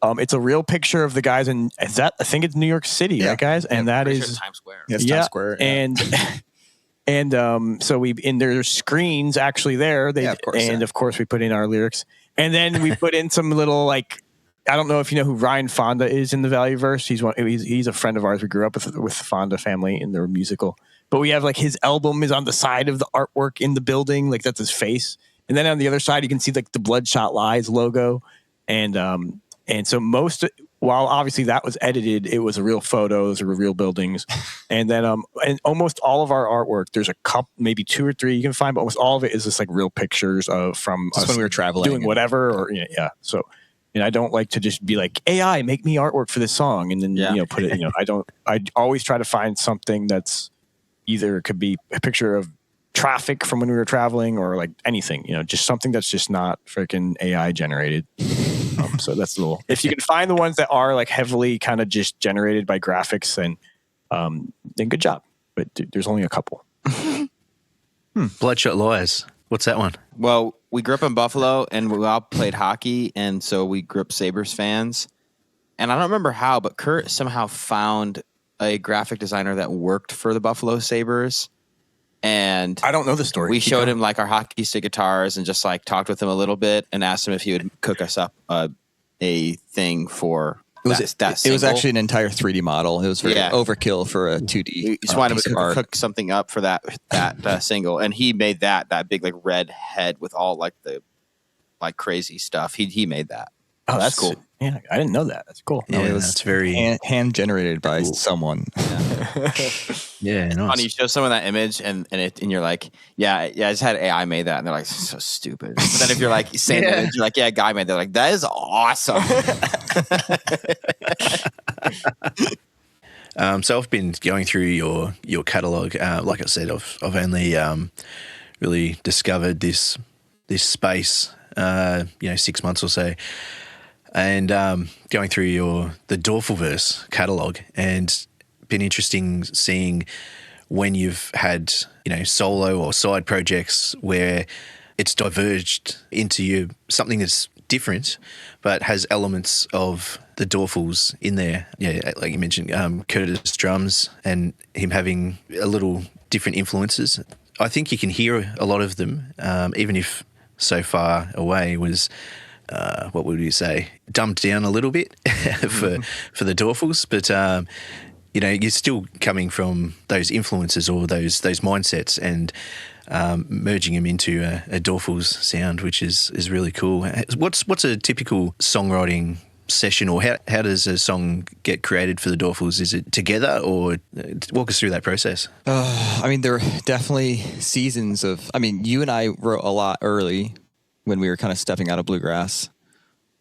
it's a real picture of the guys in I think it's New York City, right, guys? And that is
Times Square.
Yes, Times Square. Yeah.
And so there's screens actually there. Of course we put in our lyrics, and then we put in some little like. I don't know if you know who Ryan Fonda is in the V4V. He's a friend of ours. We grew up with the Fonda family in their musical. But we have like his album is on the side of the artwork in the building, like that's his face. And then on the other side, you can see like the Bloodshot Lies logo. And so while obviously that was edited, it was real photos or real buildings. And then and almost all of our artwork, there's a couple, maybe 2 or 3 you can find, but almost all of it is just like real pictures from us
when we were traveling,
doing whatever, or yeah. So. And I don't like to just be like, AI, make me artwork for this song. And then, put it, I always try to find something that's either it could be a picture of traffic from when we were traveling or like anything, just something that's just not freaking AI generated. So that's a little. If you can find the ones that are like heavily kind of just generated by graphics, then good job. But there's only a couple.
Bloodshot Liars. What's that one?
Well, we grew up in Buffalo, and we all played hockey, and so we grew up Sabres fans. And I don't remember how, but Kurt somehow found a graphic designer that worked for the Buffalo Sabres. And
I don't know the story.
We showed him like our hockey stick guitars and just like talked with him a little bit and asked him if he would cook us up a thing for that
it was actually an entire 3D model. It was very overkill for a 2D.
We just wanted to cook something up for that single, and he made that big like red head with all like the like crazy stuff. He made that.
Oh, that's cool. Yeah, I didn't know that. That's cool.
No, it was
that's very
hand generated by someone.
Yeah, nice.
Funny, you show someone that image and you're like, yeah, I just had AI made that, and they're like, so stupid. But then if you're like same image, you're like, yeah, a guy made that. They're like, that is awesome.
So I've been going through your catalog. Like I said, I've only really discovered this space, 6 months or so, and going through the Doerfel-Verse catalog, and been interesting seeing when you've had solo or side projects where it's diverged into something that's different but has elements of the Doerfels in there. Yeah, like you mentioned, Curtis drums and him having a little different influences. I think you can hear a lot of them, even if so far away was, what would you say, dumbed down a little bit for the Doerfels, but you're still coming from those influences or those mindsets and merging them into a Doerfels sound, which is really cool. What's a typical songwriting session, or how does a song get created for the Doerfels? Is it together, or walk us through that process?
There are definitely seasons of. You and I wrote a lot early when we were kind of stepping out of bluegrass,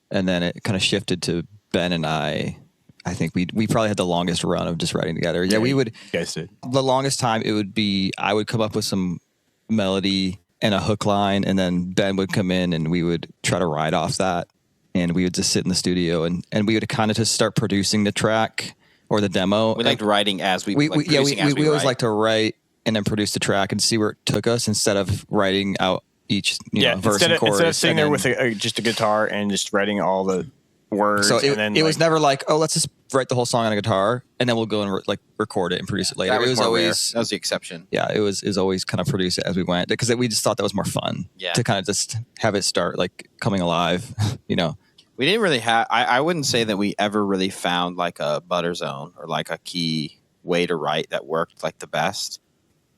and then it kind of shifted to Ben and I. I think we probably had the longest run of just writing together. Yeah, we would.
You guys did.
The longest time it would be I would come up with some melody and a hook line, and then Ben would come in and we would try to ride off that, and we would just sit in the studio and we would kind of just start producing the track or the demo.
We liked writing as we
we always like to write and then produce the track and see where it took us instead of writing out each verse and chorus.
Instead of sitting there with just a guitar and just writing all the words.
So it was never like, oh, let's just write the whole song on a guitar and then we'll go and record it and produce it later.
That was
it was always
that was the exception.
Yeah, it was always kind of produce it as we went, because we just thought that was more fun.
Yeah.
To kind of just have it start like coming alive.
We didn't really have. I wouldn't say that we ever really found like a butter zone or like a key way to write that worked like the best.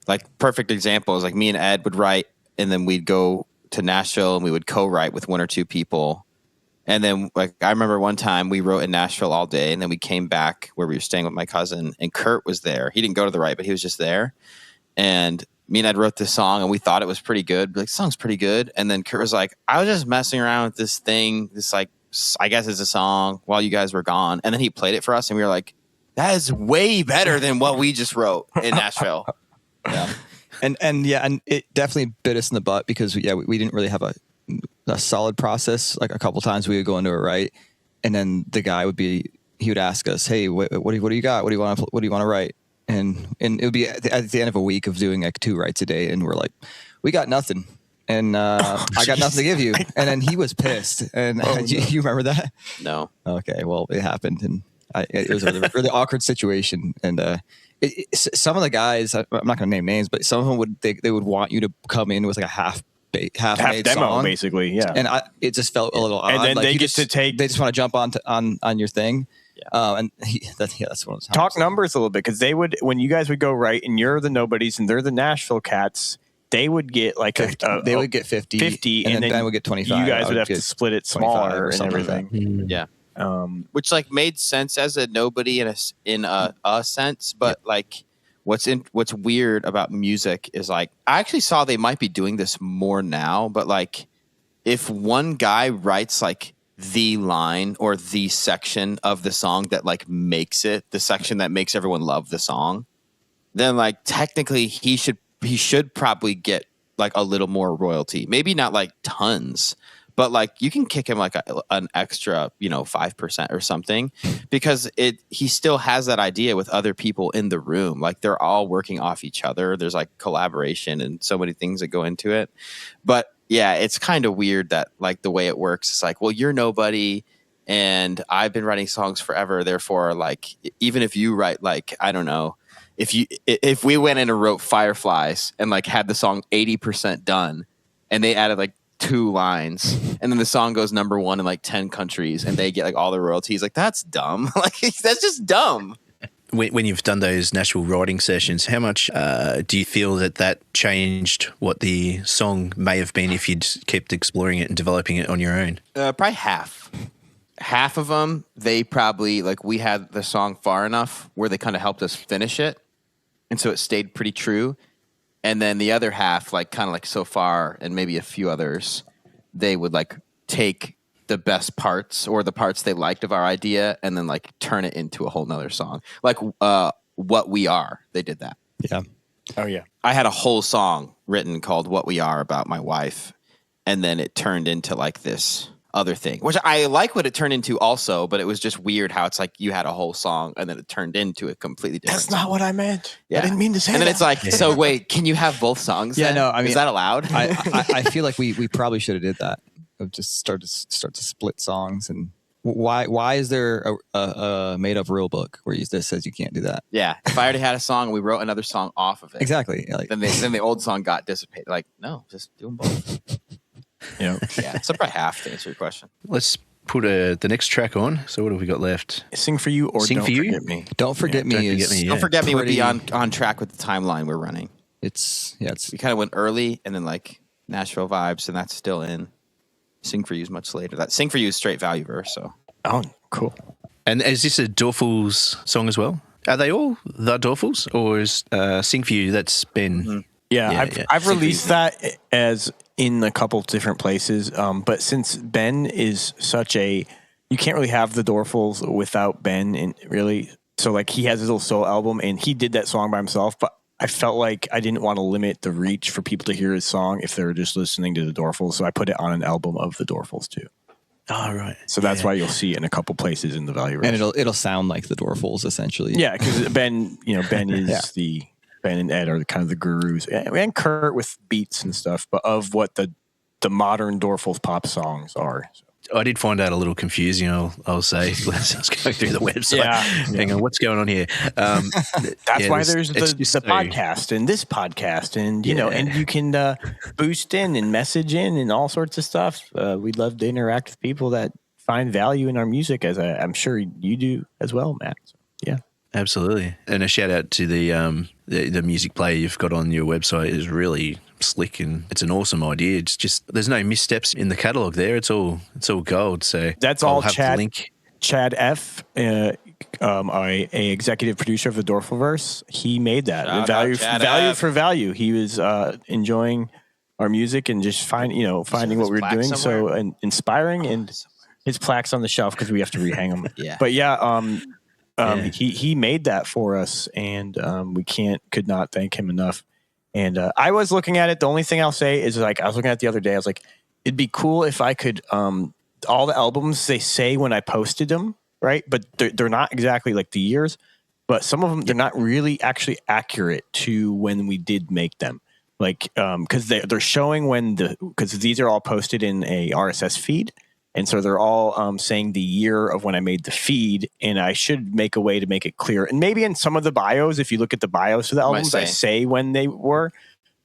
Like perfect example is like me and Ed would write, and then we'd go to Nashville and we would co-write with one or two people. And then, like, I remember one time we wrote in Nashville all day, and then we came back where we were staying with my cousin, and Kurt was there. He didn't go to the right, but he was just there. And me and Ed wrote this song, and we thought it was pretty good. Like, song's pretty good. And then Kurt was like, I was just messing around with this thing, this, like, I guess it's a song while you guys were gone. And then he played it for us, and we were like, that is way better than what we just wrote in Nashville.
Yeah. And it definitely bit us in the butt because we didn't really have a solid process. Like a couple times we would go into it right, and then the guy he would ask us, hey, what do you got? What do you want to write? And it would be at the end of a week of doing like 2 writes a day, and we're like, we got nothing, and I got nothing to give you. And then he was pissed. And you remember that?
No.
Okay, well, it happened, and it was a really awkward situation. And some of the guys, I'm not going to name names, but some of them they would want you to come in with like a half made
demo
song,
basically. Yeah,
and it just felt a little odd.
And then
like
they get to take.
They just want to jump on your thing. Yeah. And that's one of the times.
Talk numbers a little bit, because they would, when you guys would go right and you're the nobodies and they're the Nashville cats, they would get like
50. They would get 50, and then Ben would get 25.
You guys would have to split it smaller and everything.
Like
yeah. Which like made sense as a nobody in a sense, but like what's weird about music is like I actually saw they might be doing this more now, but like if one guy writes like the line or the section of the song that like makes it the section that makes everyone love the song, then like technically he should probably get like a little more royalty. Maybe not like tons, but like you can kick him like an extra, 5% or something, because he still has that idea with other people in the room. Like they're all working off each other. There's like collaboration and so many things that go into it. But yeah, it's kind of weird that like the way it works, it's like, well, you're nobody and I've been writing songs forever. Therefore, like, even if you write, like, I don't know, if we went in and wrote Fireflies and like had the song 80% done and they added like 2 lines and then the song goes number 1 in like 10 countries and they get like all the royalties, like that's dumb. Like that's just dumb.
When you've done those Nashville writing sessions, how much do you feel that changed what the song may have been if you'd kept exploring it and developing it on your own?
Probably half. Half of them, they probably, like, we had the song far enough where they kind of helped us finish it. And so it stayed pretty true. And then the other half, like, kind of like So Far and maybe a few others, they would, like, take the best parts or the parts they liked of our idea and then, like, turn it into a whole nother song. Like, What We Are, they did that.
Yeah.
Oh, yeah.
I had a whole song written called What We Are about my wife. And then it turned into, like, this other thing, which I like what it turned into also, but it was just weird how it's like you had a whole song and then it turned into a completely different
That's not
song.
what I meant.
Yeah.
I didn't mean to say that.
And then it's like, so wait, can you have both songs?
Yeah,
then?
no, I mean,
is that allowed?
I feel like we probably should have did that. Just start to split songs. And why is there a made up rule book where this says you can't do that?
Yeah. If I already had a song and we wrote another song off of it,
Exactly. Like,
then the old song got dissipated. Like, no, just do them both.
Yeah.
Yeah. So probably half to answer your question.
Let's put the next track on. So what have we got left?
Sing for You or
Sing
Don't
for You?
Forget Me.
Don't Forget Me
Don't
is
Forget Me, yeah.
Don't Forget Me would be
pretty-
on track with the timeline we're running.
it's
We kind of went early and then like Nashville vibes, and that's still in. Sing for You is much later. That Sing for You is straight value verse. So
Oh, cool.
And is this a Doerfels song as well? Are they all the Doerfels, or is Sing for You, that's Ben?
Mm-hmm.
Yeah,
Yeah,
I've released that as in a couple different places. But since Ben is such a, you can't really have the Doerfels without Ben, and really. So like he has his little solo album, and he did that song by himself. But I felt like I didn't want to limit the reach for people to hear his song if they were just listening to the Doerfels. So I put it on an album of the Doerfels too.
Oh, right.
So that's why you'll see it in a couple places in the value.
and it'll sound like the Doerfels essentially.
Yeah, because Ben is the Ben and Ed are kind of the gurus, and Kurt with beats and stuff, but of what the modern Doerfels pop songs are. So.
I did find out a little confusing, I'll say, as I was going through the website.
Yeah.
Hang on, what's going on here?
That's why there's the podcast and this podcast, and and you can boost in and message in and all sorts of stuff. We'd love to interact with people that find value in our music, as I'm sure you do as well, Matt. So, yeah.
Absolutely. And a shout out to the music player you've got on your website is really slick, and it's an awesome idea. It's just there's no missteps in the catalog there. It's all gold. So
that's
I'll
all
have
Chad.
the link.
ChadF, a executive producer of the Doerfel-Verse, he made that.
Shout
value
out ChadF.
value for value. He was enjoying our music and just finding what we were doing
somewhere?
so inspiring, and his plaque's on the shelf because we have to rehang them.
Yeah.
But he made that for us, and we could not thank him enough. And I was looking at it. The only thing I'll say is, like, I was looking at it the other day. I was like, it'd be cool if I could. All the albums they say when I posted them, right? But they're not exactly like the years. But some of them they're not really actually accurate to when we did make them. Like, because they're showing because these are all posted in a RSS feed. And so they're all saying the year of when I made the feed, and I should make a way to make it clear. And maybe in some of the bios, if you look at the bios of the albums, I say when they were.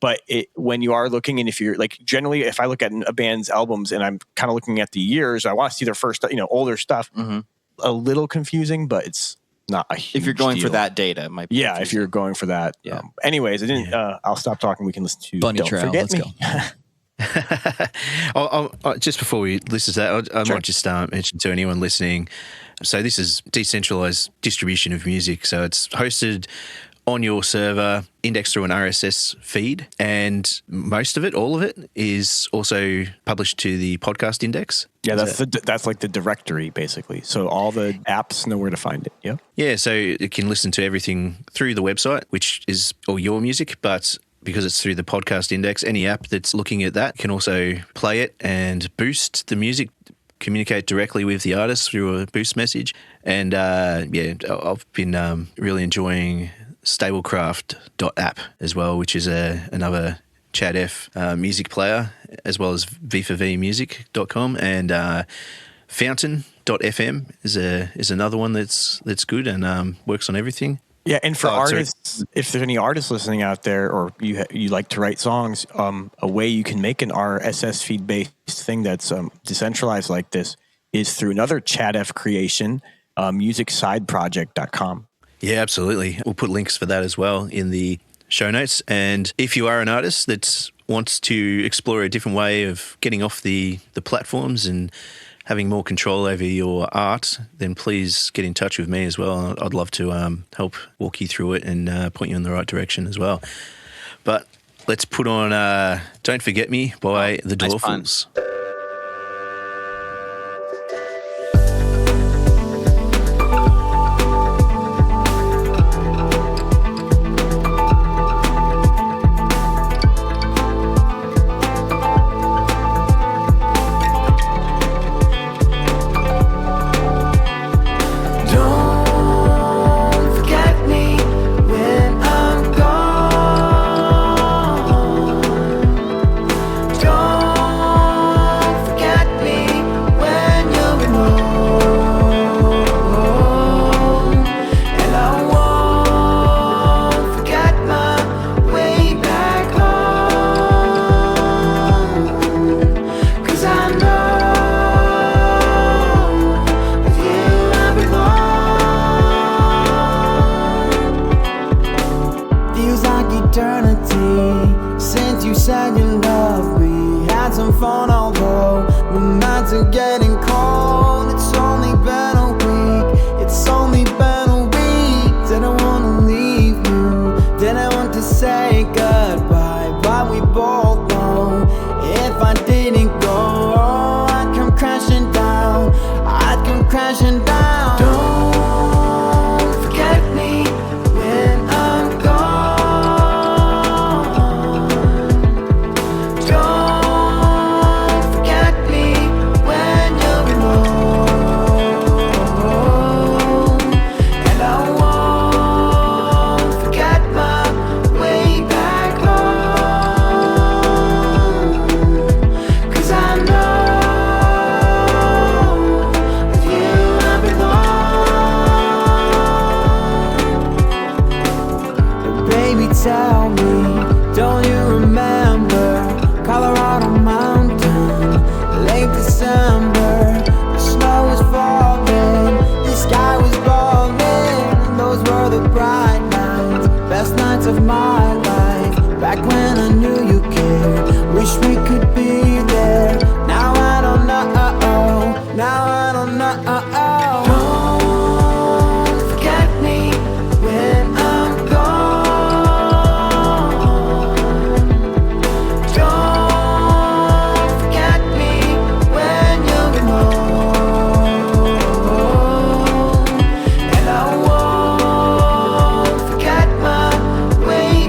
But when you are looking, and if you're like generally, if I look at a band's albums and I'm kind of looking at the years, I want to see their first, older stuff.
Mm-hmm.
A little confusing, but it's not a huge
If you're going
deal.
for that data, it might be
Yeah, if you're going for that.
Yeah.
Anyways, I didn't. I'll stop talking. We can listen to
Bunny
Don't
Trail.
Forget
Let's
Me.
go.
Just before we listen to that, I might just mention to anyone listening. So this is decentralized distribution of music. So it's hosted on your server, indexed through an RSS feed, and most of it, all of it, is also published to the podcast index.
Yeah, that's like the directory basically. So all the apps know where to find it. Yeah.
Yeah, so you can listen to everything through the website, which is all your music, but because it's through the podcast index. Any app that's looking at that can also play it and boost the music, communicate directly with the artist through a boost message. And I've been really enjoying Stablecraft.app as well, which is another ChadF music player, as well as V4V Music.com, and Fountain.fm is another one that's good and works on everything.
Yeah, and for artists, if there's any artists listening out there, or you like to write songs, a way you can make an RSS feed based thing that's decentralized like this is through another ChadF creation, musicsideproject.com.
Yeah, absolutely. We'll put links for that as well in the show notes. And if you are an artist that wants to explore a different way of getting off the platforms and having more control over your art, then please get in touch with me as well. I'd love to help walk you through it and point you in the right direction as well. But let's put on Don't Forget Me by the Doerfels.
Way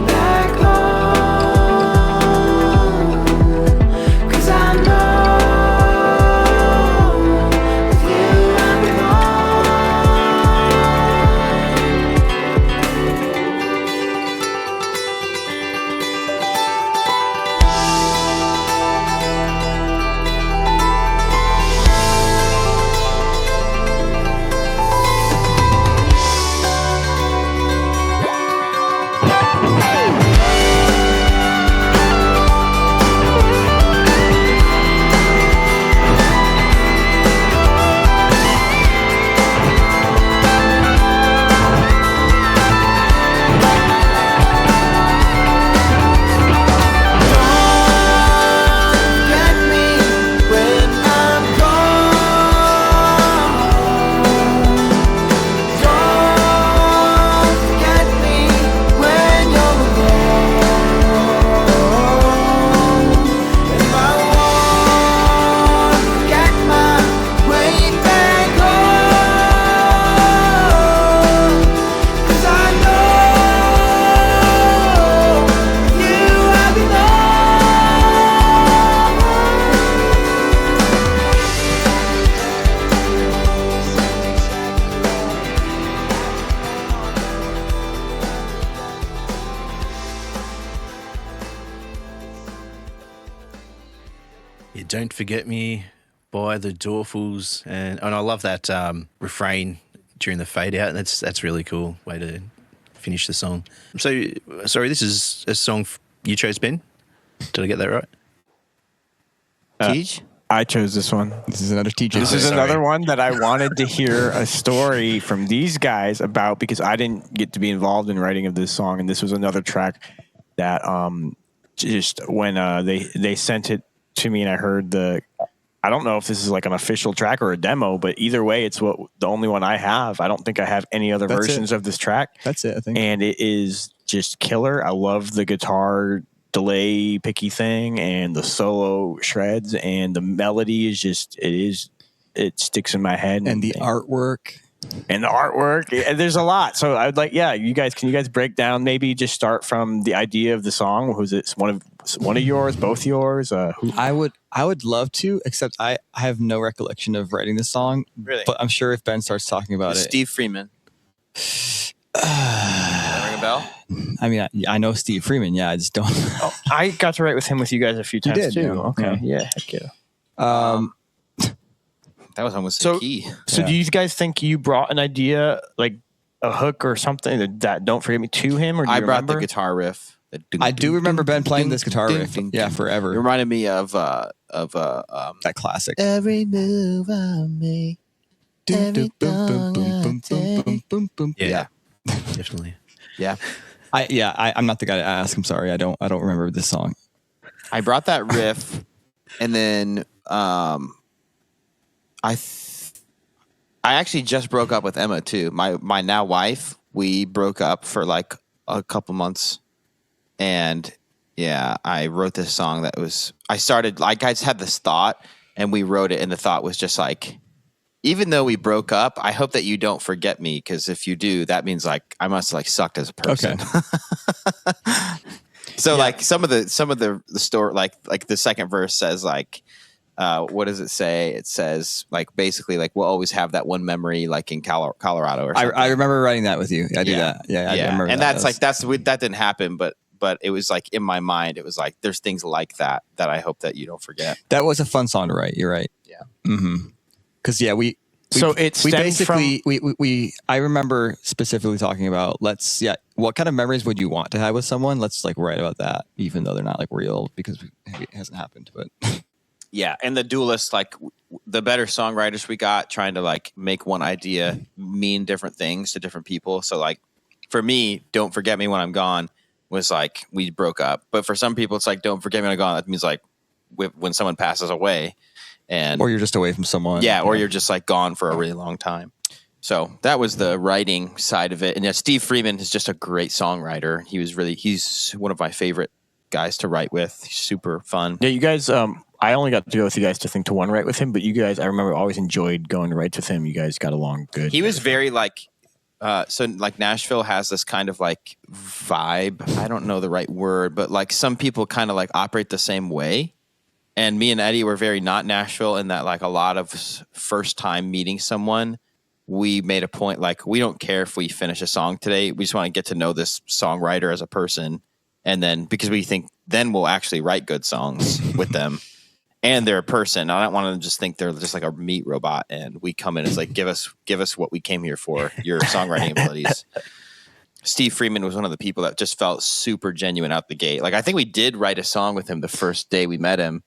Don't Forget Me by the Doerfels. And I love that refrain during the fade out. That's really cool way to finish the song. So, sorry, this is a song you chose, Ben? Did I get that right?
Teach?
I chose this one.
This is another teacher.
This is another one that I wanted to hear a story from these guys about because I didn't get to be involved in writing of this song, and this was another track that just when they sent it to me and I heard I don't know if this is like an official track or a demo, but either way, it's the only one I have. I don't think I have any other versions of this track.
That's it, I think.
And it is just killer. I love the guitar delay picky thing and the solo shreds, and the melody is just it sticks in my head,
and the artwork
and there's a lot. So I'd like, can you guys break down, maybe just start from the idea of the song? Was it one of yours, both yours?
I would love to, except I have no recollection of writing this song.
Really?
But I'm sure if Ben starts talking about it,
Steve Freeman. Does that ring a bell?
I mean, I know Steve Freeman. Yeah, I just don't.
I got to write with him with you guys a few times
did,
too.
yeah.
Okay, yeah, heck yeah.
That was almost the key.
So do you guys think you brought an idea, like a hook or something that Don't Forget Me to him? Or do
I
you
brought
remember?
the guitar riff.
I do remember Ben playing this guitar riff. Yeah, forever.
It reminded me of
that classic.
Every move I make.
Yeah, definitely.
Yeah.
I'm not the guy to ask. I'm sorry. I don't remember this song.
I brought that riff, and then I actually just broke up with Emma too. My now wife. We broke up for like a couple months, and I wrote this song that was. I just had this thought, and we wrote it, and the thought was just like, even though we broke up, I hope that you don't forget me, because if you do, that means like I must like sucked as a person.
Okay.
So like some of the story, like the second verse says like, what does it say? It says like basically like we'll always have that one memory like in Colorado or something.
I remember writing that with you. I do that. Yeah. I remember
and
that.
that didn't happen, but it was like in my mind, it was like there's things like that I hope that you don't forget.
That was a fun song to write. You're right.
Yeah.
Mm-hmm. Because we
basically
I remember specifically talking about what kind of memories would you want to have with someone? Let's like write about that, even though they're not like real because it hasn't happened. But
yeah, and the duelists, like the better songwriters we got, trying to like make one idea mean different things to different people. So like for me, Don't Forget Me When I'm Gone was like we broke up, but for some people it's like Don't Forget Me When I'm Gone. That means like when someone passes away. Or
you're just away from someone.
Yeah, or you're just like gone for a really long time. So that was the writing side of it. And Steve Freeman is just a great songwriter. He's one of my favorite guys to write with. He's super fun.
Yeah, you guys, I only got to go with you guys to one write with him, but you guys, I remember always enjoyed going to write with him. You guys got along good.
He was very like, so like Nashville has this kind of like vibe. I don't know the right word, but like some people kind of like operate the same way. And me and Eddie were very not Nashville in that like a lot of first time meeting someone, we made a point like we don't care if we finish a song today. We just want to get to know this songwriter as a person. And then because we think then we'll actually write good songs with them and they're a person. I don't want to just think they're just like a meat robot and we come in as like, give us what we came here for, your songwriting abilities. Steve Freeman was one of the people that just felt super genuine out the gate. Like I think we did write a song with him the first day we met him.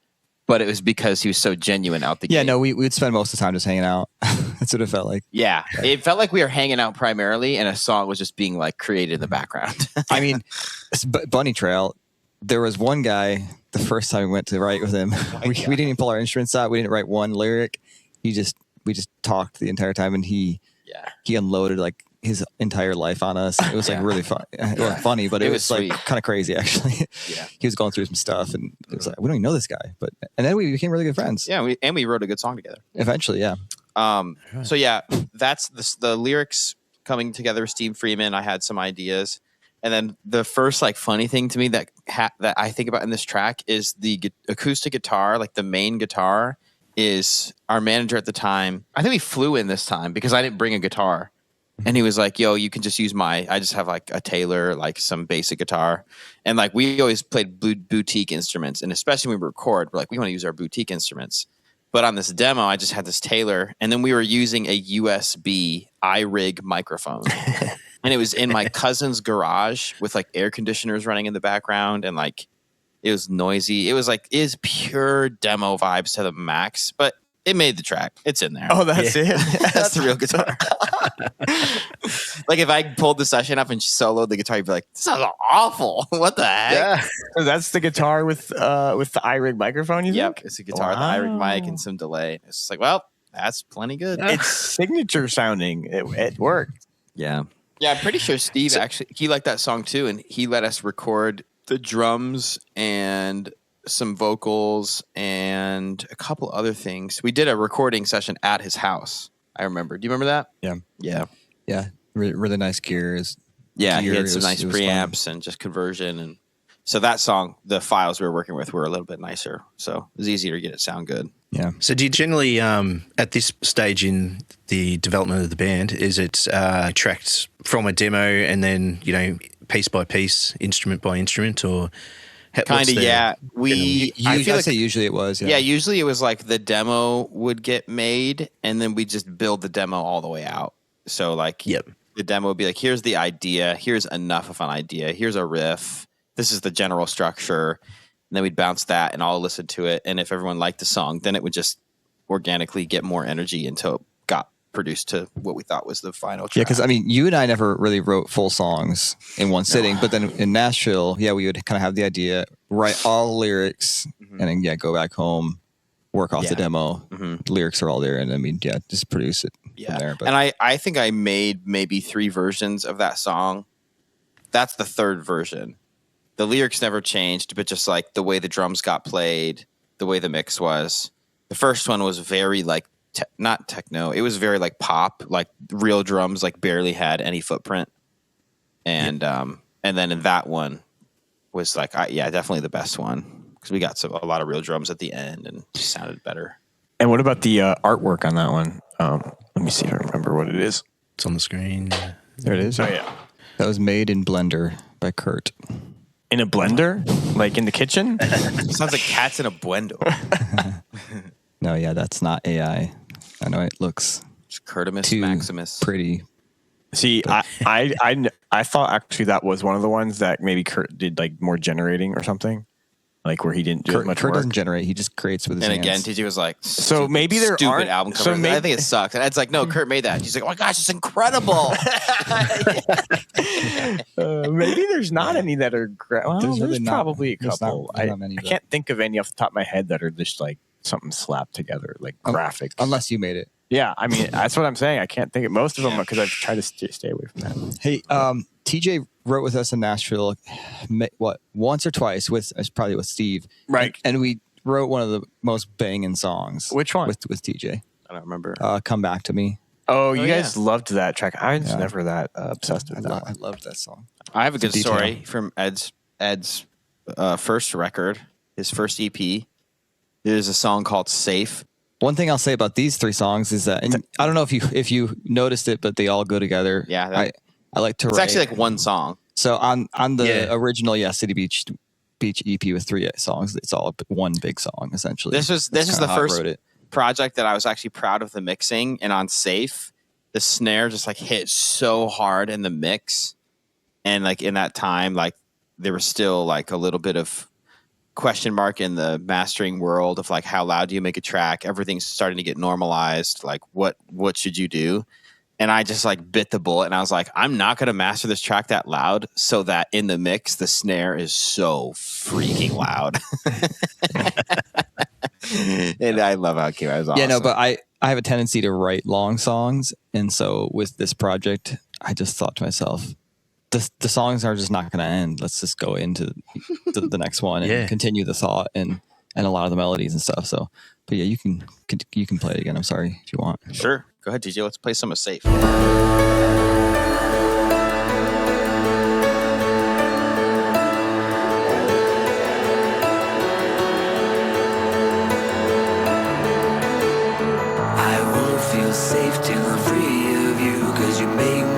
But it was because he was so genuine out the gate.
Yeah, no, we'd spend most of the time just hanging out. That's what it felt like.
Yeah, it felt like we were hanging out primarily, and a song was just being like created in the background.
I mean, Bunny Trail. There was one guy. The first time we went to write with him, we didn't even pull our instruments out. We didn't write one lyric. We just talked the entire time, and he unloaded like his entire life on us. It was like really fun. It wasn't funny, but it was like kind of crazy actually. Yeah. He was going through some stuff and it was like, we don't even know this guy, and then we became really good friends.
Yeah. We wrote a good song together.
Eventually. Yeah.
So yeah, that's the lyrics coming together with Steve Freeman. I had some ideas. And then the first like funny thing to me that I think about in this track is the acoustic guitar, like the main guitar is our manager at the time. I think we flew in this time because I didn't bring a guitar. And he was like, yo, you can just use I just have like a Taylor, like some basic guitar. And like, we always played boutique instruments. And especially when we record, we're like, we want to use our boutique instruments. But on this demo, I just had this Taylor. And then we were using a USB iRig microphone. And it was in my cousin's garage with like air conditioners running in the background. And like, it was noisy. It was pure demo vibes to the max. But it made the track. It's in there.
Oh, that's it.
That's the real guitar. Like if I pulled the session up and soloed the guitar, you'd be like, "This sounds awful. What the heck?"
Yeah. So that's the guitar with the iRig microphone. You
Yep,
think?
it's a guitar with the iRig mic and some delay. It's just like, well, that's plenty good.
It's signature sounding. It worked.
Yeah. I'm pretty sure Steve he liked that song too, and he let us record the drums and some vocals and a couple other things. We did a recording session at his house. I remember. Do you remember that?
Yeah. Really nice gears.
Yeah, he had some nice preamps and just conversion. And so that song, the files we were working with were a little bit nicer. So it was easier to get it sound good.
Yeah.
So do you generally, at this stage in the development of the band, is it tracked from a demo and then, piece by piece, instrument by instrument, or...
Kind of, yeah.
I'd say usually it was.
Yeah, usually it was like the demo would get made and then we just build the demo all the way out. So like the demo would be like, here's the idea. Here's enough of an idea. Here's a riff. This is the general structure. And then we'd bounce that and I'll listen to it. And if everyone liked the song, then it would just organically get more energy until it got produced to what we thought was the final track.
Yeah, because you and I never really wrote full songs in one sitting, but then in Nashville, we would kind of have the idea, write all the lyrics, and then go back home, work off the demo. The lyrics are all there, and just produce it from there. But.
And I think I made maybe 3 versions of that song. That's the 3rd version. The lyrics never changed, but just like the way the drums got played, the way the mix was. The first one was very like not techno. It was very like pop, like real drums, like barely had any footprint. And then in that one was like, definitely the best one because we got a lot of real drums at the end and just sounded better.
And what about the artwork on that one? Let me see if I remember what it is.
It's on the screen.
There it is. Oh yeah,
that was made in Blender by Kurt.
In a blender, like in the kitchen.
Sounds like cats in a blender.
No, that's not AI. I know it looks
Curtimus
too
Maximus.
Pretty.
See, I thought actually that was one of the ones that maybe Kurt did like more generating or something, like where he didn't do much
Kurt
work.
doesn't generate; he just creates with his hands.
And again, TJ was like,
"So maybe there
stupid
aren't
album cover. I think it sucks." And it's like, "No, Kurt made that." He's like, "Oh my gosh, it's incredible."
Maybe there's not any that are. Well, there's
really
probably a couple.
Not many,
I can't think of any off the top of my head that are just like something slapped together, like graphics.
Unless you made it.
Yeah, I mean that's what I'm saying. I can't think of most of them because I've tried to stay away from that.
Hey, TJ wrote with us in Nashville, once or twice probably with Steve,
right?
And we wrote one of the most banging songs.
Which one
with TJ?
I don't remember.
Come Back to Me.
Oh, you guys loved that track. I was never that obsessed with that.
I loved that song.
I have a good story from Ed's first record, his first EP. There's a song called "Safe."
One thing I'll say about these 3 songs is that, and I don't know if you noticed it, but they all go together.
Yeah,
I like to.
It's actually like one song.
So on the original, CityBeach EP with 3 songs, it's all one big song essentially.
This is the first project that I was actually proud of the mixing, and on Safe, the snare just like hit so hard in the mix, and like in that time, like there was still like a little bit of question mark in the mastering world of like how loud do you make a track. Everything's starting to get normalized. Like what should you do? And I just like bit the bullet and I was like, I'm not going to master this track that loud so that in the mix the snare is so freaking loud. And I love how it came out. It was awesome.
Yeah, no, but I have a tendency to write long songs, and so with this project I just thought to myself, the songs are just not going to end. Let's just go into the next one and continue the thought and a lot of the melodies and stuff. So, but yeah, you can play it again. I'm sorry if you want.
Sure. Go ahead, DJ. Let's play some of Safe.
I won't feel safe till I'm free of you, 'cause you make me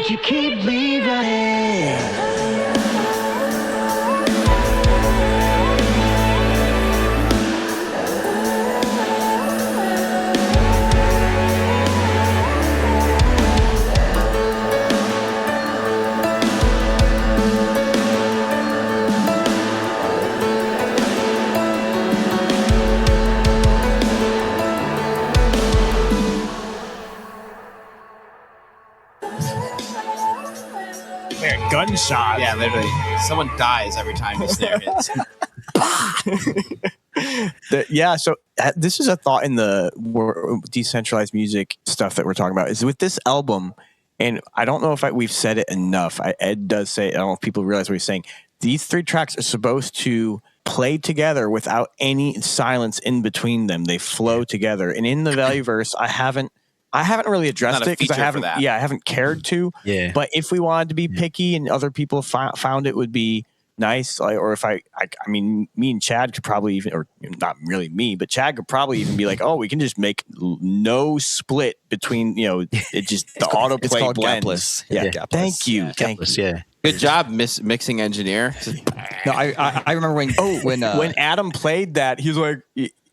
you keep me running.
Gunshot.
Yeah, literally. Someone dies every time his snare hits.
So this is a thought in the decentralized music stuff that we're talking about. Is with this album, and I don't know if we've said it enough. Ed does say, I don't know if people realize what he's saying. These 3 tracks are supposed to play together without any silence in between them. They flow together. And in the Value Verse, I haven't really addressed it because I haven't cared to.
Yeah.
But if we wanted to be picky and other people found it would be nice, or if I mean, me and Chad could probably even, or not really me, but Chad could probably even be like, oh, we can just make no split between, it just the autoplay
it's called
blends.
gapless.
Yeah.
Gapless.
Thank you.
Yeah.
Thank you.
Yeah.
Good job, mixing engineer.
No, I remember when
Adam played that, he was like,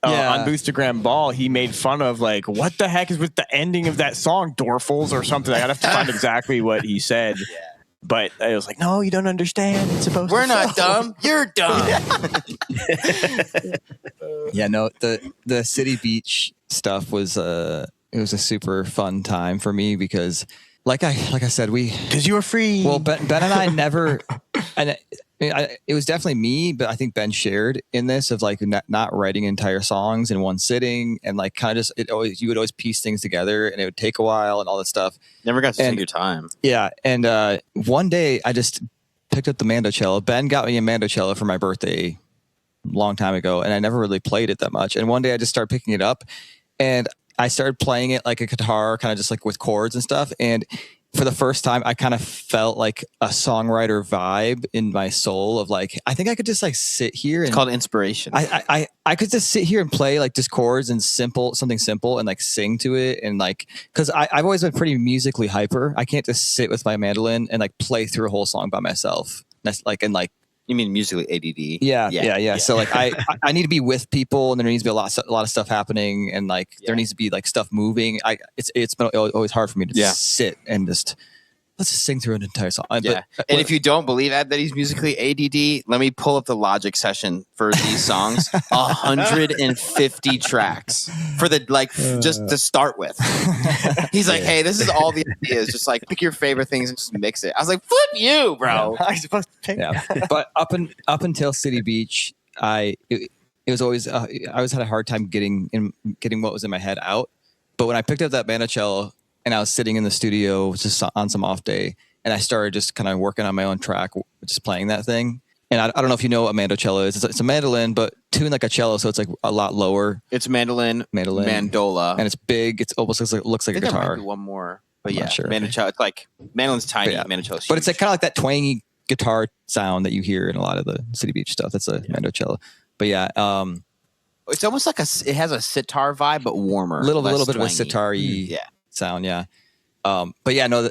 on Boostergram Ball, he made fun of like, what the heck is with the ending of that song, Doerfels or something. I'd have to find exactly what he said. But I was like, no, you don't understand. It's supposed
We're
to
not
flow.
dumb. You're dumb.
Yeah, no, the City Beach stuff was it was a super fun time for me because like I said,
because you were free.
Well, Ben and I never, and it was definitely me, but I think Ben shared in this of like not writing entire songs in one sitting, and like kind of just you would always piece things together, and it would take a while and all that stuff.
Never got to take your time.
Yeah, and one day I just picked up the mandocello. Ben got me a mandocello for my birthday a long time ago, and I never really played it that much. And one day I just started picking it up, and I started playing it like a guitar, kind of just like with chords and stuff. And for the first time, I kind of felt like a songwriter vibe in my soul of like, I think I could just like sit here. And
it's called inspiration.
I could just sit here and play like just chords and something simple and like sing to it. And like, cause I've always been pretty musically hyper. I can't just sit with my mandolin and like play through a whole song by myself. That's like, and like,
you mean musically ADD?
Yeah. So like I need to be with people, and there needs to be a lot of stuff happening, and like there needs to be like stuff moving. It's been always hard for me to sit and just let's just sing through an entire song.
Yeah. And if you don't believe that he's musically ADD, let me pull up the Logic session for these songs. 150 tracks for the just to start with. He's like, hey, this is all the ideas. Just like pick your favorite things and just mix it. I was like, flip you, bro.
I'm supposed to take
But up until City Beach, it was always I always had a hard time getting what was in my head out. But when I picked up that mandocello, and I was sitting in the studio just on some off day, and I started just kind of working on my own track, just playing that thing. And I don't know if you know what mandocello is. It's a mandolin, but tuned like a cello, so it's like a lot lower.
It's mandolin, mandola,
and it's big. It's almost looks like a guitar.
There might be one more, but
I'm not sure.
Mandocello. It's like mandolin's tiny, mandocello's huge.
But it's like kind of like that twangy guitar sound that you hear in a lot of the City Beach stuff. That's a mandocello. But yeah,
it's almost like it has a sitar vibe, but warmer.
Little bit of a
twangy.
sitar-y sound, yeah. But yeah, no,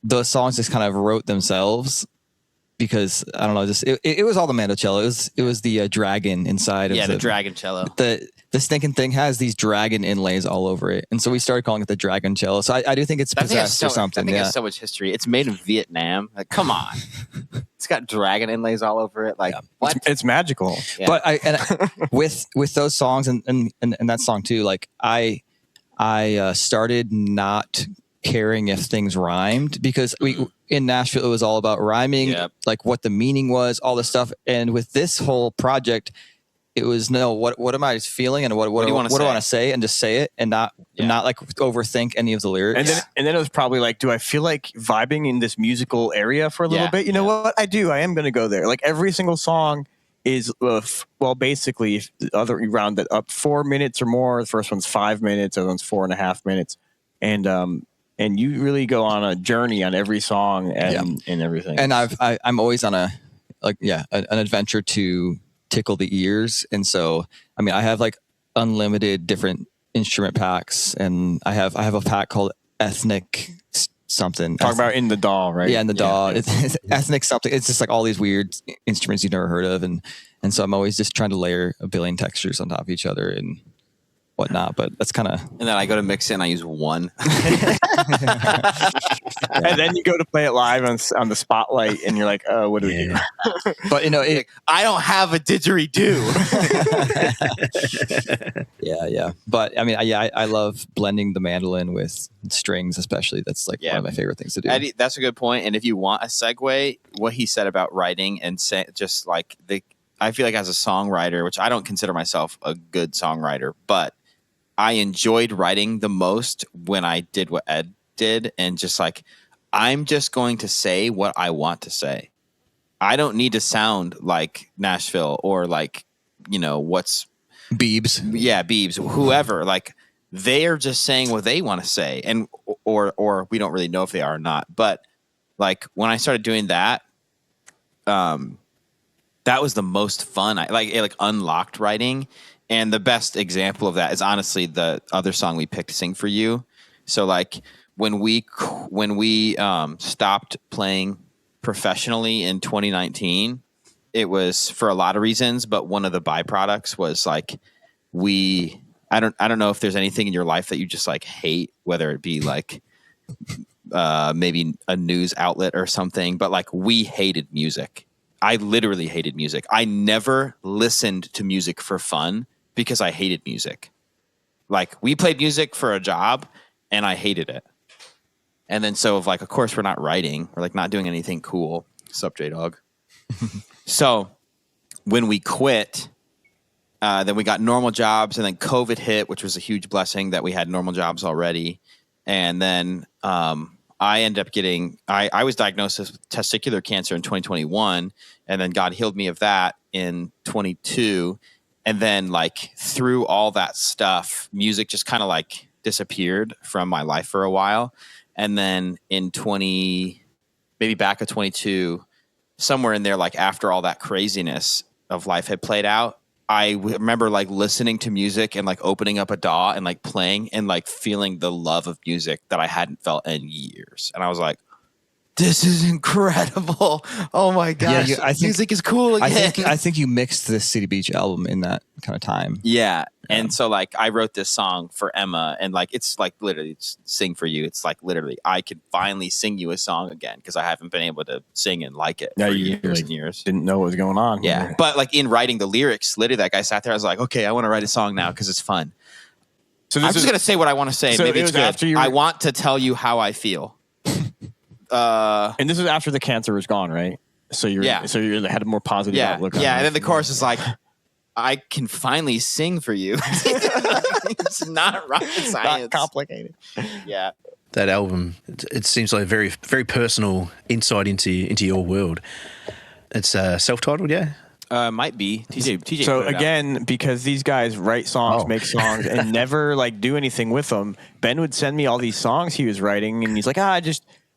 those songs just kind of wrote themselves because I don't know, just it was all the mandocello. It was the dragon inside of
the dragon cello.
The stinking thing has these dragon inlays all over it, and so we started calling it the dragon cello. So I do think it's possessed or something.
I think it has so much history. It's made in Vietnam. Like, come on, it's got dragon inlays all over it. Like, what?
It's magical.
Yeah.
But with those songs and that song too, like I started not caring if things rhymed because in Nashville it was all about rhyming, like what the meaning was, all this stuff. And with this whole project, it was what am I feeling and what do I want to say, and just say it and not like overthink any of the lyrics.
And then it was probably like, do I feel like vibing in this musical area for a little bit? You know what? I do. I am going to go there. Like every single song is basically if the other you round it up 4 minutes or more. The first one's 5 minutes, the other one's 4.5 minutes, and you really go on a journey on every song and everything.
And I'm always on an adventure to tickle the ears, and so I mean I have like unlimited different instrument packs, and I have a pack called Ethnic something.
Talk about in the DAW, right?
Yeah, in the DAW. It's ethnic something. It's just like all these weird instruments you've never heard of, and so I'm always just trying to layer a billion textures on top of each other and whatnot. But that's kind of.
And then I go to mix it and I use one.
And then you go to play it live on the Spotlight, and you're like, oh, what do we do?
But
I don't have a didgeridoo.
Yeah. But I mean, I love blending the mandolin with strings, especially. That's like one of my favorite things to do.
Eddie, that's a good point. And if you want a segue, what he said about writing and just like I feel like as a songwriter, which I don't consider myself a good songwriter, but I enjoyed writing the most when I did what Ed did, and just like, I'm just going to say what I want to say. I don't need to sound like Nashville or like, what's
Biebs.
Yeah, Biebs, whoever. Like, they are just saying what they want to say, and or we don't really know if they are or not. But like when I started doing that, that was the most fun. It unlocked writing. And the best example of that is honestly the other song we picked, "Sing for You." So like when we stopped playing professionally in 2019, it was for a lot of reasons, but one of the byproducts was like I don't know if there's anything in your life that you just like hate, whether it be like maybe a news outlet or something, but like we hated music. I literally hated music. I never listened to music for fun because I hated music. Like we played music for a job and I hated it. And then so of course we're not writing, we're like not doing anything cool. Sup, J-Dog. So when we quit, then we got normal jobs, and then COVID hit, which was a huge blessing that we had normal jobs already. And then I ended up getting, I was diagnosed with testicular cancer in 2021, and then God healed me of that in 22. And then like through all that stuff, music just kind of like disappeared from my life for a while. And then in maybe back of 22, somewhere in there, like after all that craziness of life had played out, I remember like listening to music and like opening up a DAW and like playing and like feeling the love of music that I hadn't felt in years. And I was like, this is incredible. Oh my gosh.
Yeah, I think
music is cool again.
I think you mixed the CityBeach album in that kind of time.
Yeah. And so like I wrote this song for Emma, and like it's like literally "Sing for You." It's like literally I could finally sing you a song again because I haven't been able to sing and like it for years and years.
Didn't know what was going on.
Yeah.
Here.
But like in writing the lyrics, literally that guy sat there. I was like, okay, I want to write a song now because it's fun. So I'm just going to say what I want to say.
So
maybe
it
it's
was
good.
after you
I want to tell you how I feel.
And this was after the cancer was gone, right? So you had a more positive outlook.
Yeah. And then the chorus is like, I can finally sing for you. It's not rocket science.
Not complicated.
Yeah.
That album, it seems like a very, very personal insight into your world. It's self-titled, yeah?
Might be. TJ.
So again, because these guys write songs, make songs, and never like do anything with them, Ben would send me all these songs he was writing, and he's like,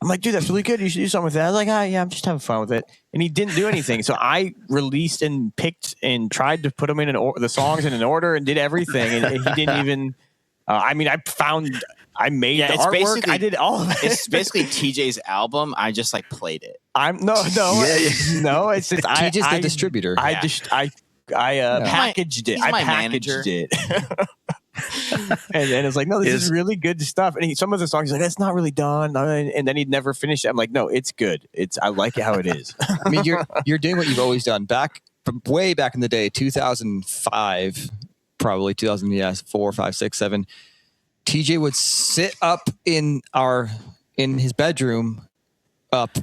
I'm like, dude, that's really good. You should do something with that. I was like, yeah, I'm just having fun with it. And he didn't do anything. So I released and picked and tried to put them in the songs in an order and did everything. And he didn't even, I made the artwork. I did all of it.
It's basically TJ's album. I just like played it.
No. It's just
TJ's the distributor.
I packaged it.
He's my
packaged
manager.
it. and it's like, no, this is really good stuff. And some of the songs, he's like, that's not really done. And then he'd never finish it. I'm like, no, it's good. I like it how it is.
I mean, you're doing what you've always done. Way back in the day, 2005, probably 2004, 5, 6, 7. TJ would sit up in his bedroom,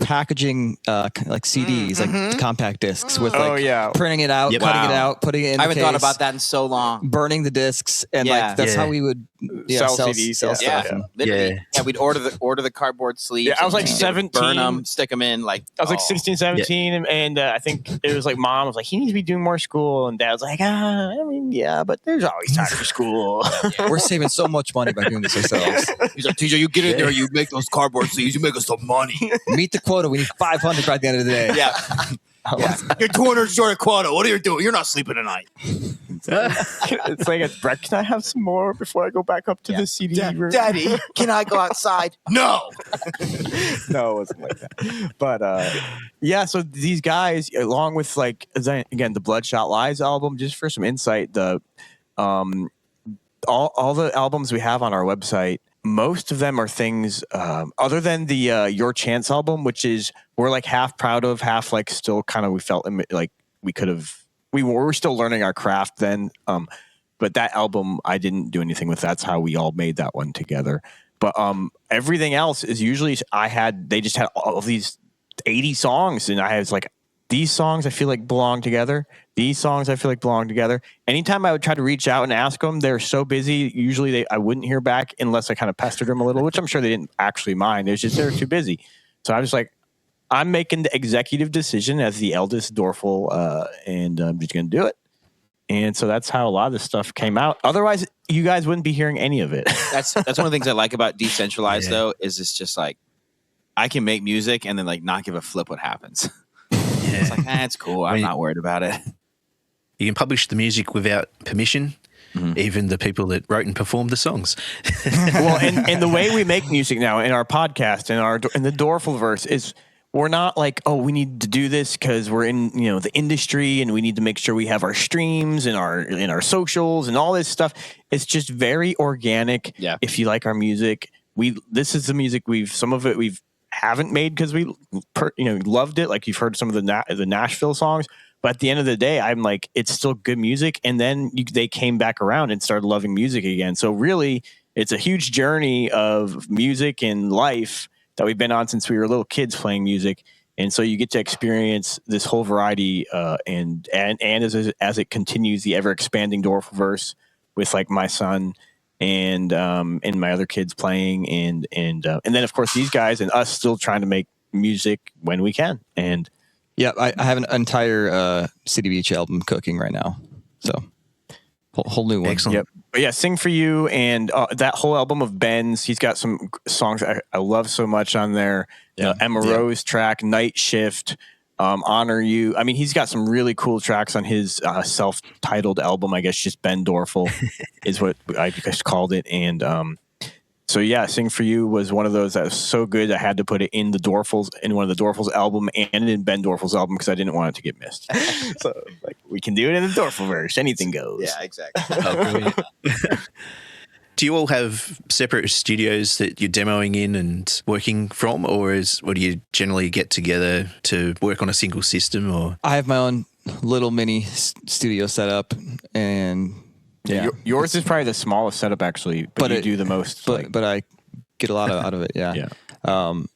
packaging like CDs, like compact discs with printing it out, cutting it out, putting it in.
I haven't thought about that in so long.
Burning the discs, and like that's how we would
sell CDs,
sell stuff.
Literally. Yeah, we'd order the cardboard sleeves.
Yeah, I was like 17,
burn them, stick them in. Like
I was like 16, 17, and I think it was like mom was like, he needs to be doing more school, and dad was like, but there's always time for school.
We're saving so much money by doing this ourselves.
He's like, TJ, you get in there, you make those cardboard sleeves, you make us some money.
Meet the quota. We need 500 by the end of the day.
Yeah. You're 200 short of quota. What are you doing? You're not sleeping tonight.
It's like, Brett, can I have some more before I go back up to the CD room?
Daddy, can I go outside? No.
No, it wasn't like that. But yeah, so these guys, along with like again the Bloodshot Lies album, just for some insight, the all the albums we have on our website, most of them are things other than the Your Chance album, which is we're like half proud of, half like still kind of we felt like we were still learning our craft then. But that album I didn't do anything with. That's how we all made that one together. But everything else is usually they just had all of these 80 songs, and I was like, these songs I feel like belong together. These songs I feel like belong together. Anytime I would try to reach out and ask them, they're so busy. Usually I wouldn't hear back unless I kind of pestered them a little, which I'm sure they didn't actually mind. It was just they were too busy. So I was like, I'm making the executive decision as the eldest Doerfel, and I'm just going to do it. And so that's how a lot of this stuff came out. Otherwise, you guys wouldn't be hearing any of it.
That's one of the things I like about decentralized though, is it's just like I can make music and then like not give a flip what happens. It's like, it's cool. I'm not worried about it.
You can publish the music without permission, even the people that wrote and performed the songs.
Well, and the way we make music now in our podcast and in the Doerfel-Verse is we're not like, oh, we need to do this because we're in the industry and we need to make sure we have our streams and our socials and all this stuff. It's just very organic. Yeah. If you like our music, this is the music some of it we haven't made because we loved it. Like you've heard some of the Nashville songs, but at the end of the day, I'm like, it's still good music. And then they came back around and started loving music again. So really, it's a huge journey of music and life that we've been on since we were little kids playing music. And so you get to experience this whole variety and as it continues, the ever expanding Doerfel-Verse with like my son and my other kids playing and then of course these guys and us still trying to make music when we can. And
yeah, I have an entire CityBeach album cooking right now. So whole new one.
Excellent.
Yep. But yeah, Sing For You and that whole album of Ben's, he's got some songs I love so much on there. Emma Rose track, Night Shift, Honor You. I mean, he's got some really cool tracks on his self-titled album, I guess just Ben Doerfel is what I just called it. And so yeah, Sing For You was one of those that was so good I had to put it in one of the Doerfels album and in Ben Doerfel's album because I didn't want it to get missed. So like we can do it in the Doerfel-Verse. Anything goes.
Yeah, exactly.
Oh, brilliant. Do you all have separate studios that you're demoing in and working from, or do you generally get together to work on a single system? Or
I have my own little mini studio set up, and
yours is probably the smallest setup actually, but you do the most.
But I get a lot out of it. Yeah. And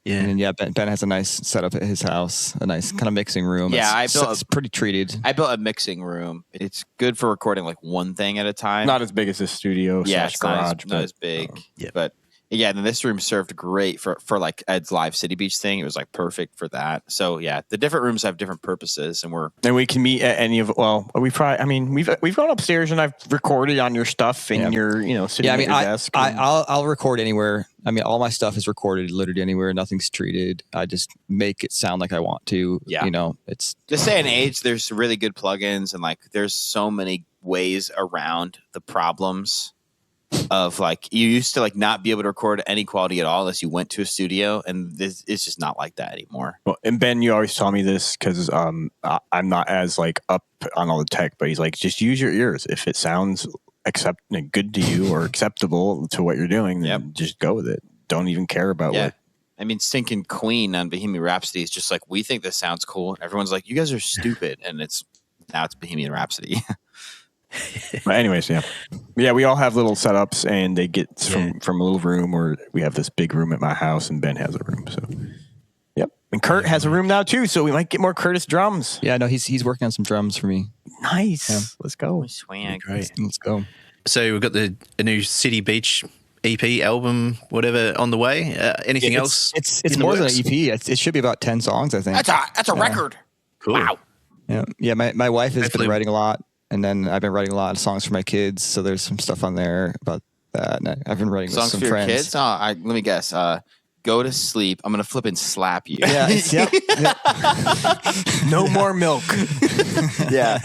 Ben has a nice setup at his house, a nice kind of mixing room.
Yeah,
it's pretty treated.
I built a mixing room. It's good for recording like one thing at a time.
Not as big as this studio.
Yeah, it's
garage,
not as big. But yeah, then this room served great for like Ed's live CityBeach thing. It was like perfect for that. So yeah, the different rooms have different purposes, and we can meet at any of. Well, we've gone upstairs and I've recorded on your stuff and you're sitting at your desk.
I'll record anywhere. I mean, all my stuff is recorded literally anywhere. Nothing's treated. I just make it sound like I want to. Yeah, it's
this day and age. There's really good plugins and like there's so many ways around the problems of like you used to like not be able to record any quality at all unless you went to a studio, and this it's just not like that anymore.
Well, and Ben, you always tell me this because I'm not as like up on all the tech, but he's like, just use your ears. If it sounds good to you or acceptable to what you're doing, then just go with it. Don't even care about what.
I mean, Stinking Queen on Bohemian Rhapsody is just like, we think this sounds cool, and everyone's like, you guys are stupid, and now it's Bohemian Rhapsody.
But anyways, we all have little setups, and they get from a little room, or we have this big room at my house, and Ben has a room. So, and Kurt has a room now too, so we might get more Curtis drums.
Yeah, no, he's working on some drums for me.
Nice. Yeah. Let's go.
Swag.
Great. Let's go.
So we've got a new CityBeach EP album, whatever, on the way. Anything else?
It's more than an EP. It should be about 10 songs, I think.
That's a record.
Cool.
Wow.
Yeah. My wife has been writing a lot. And then I've been writing a lot of songs for my kids, so there's some stuff on there about that. And I've been writing
songs
with some
for
friends.
Your kids? Let me guess. go to sleep. I'm gonna flip and slap you.
Yeah. Yep.
No more milk.
Yeah.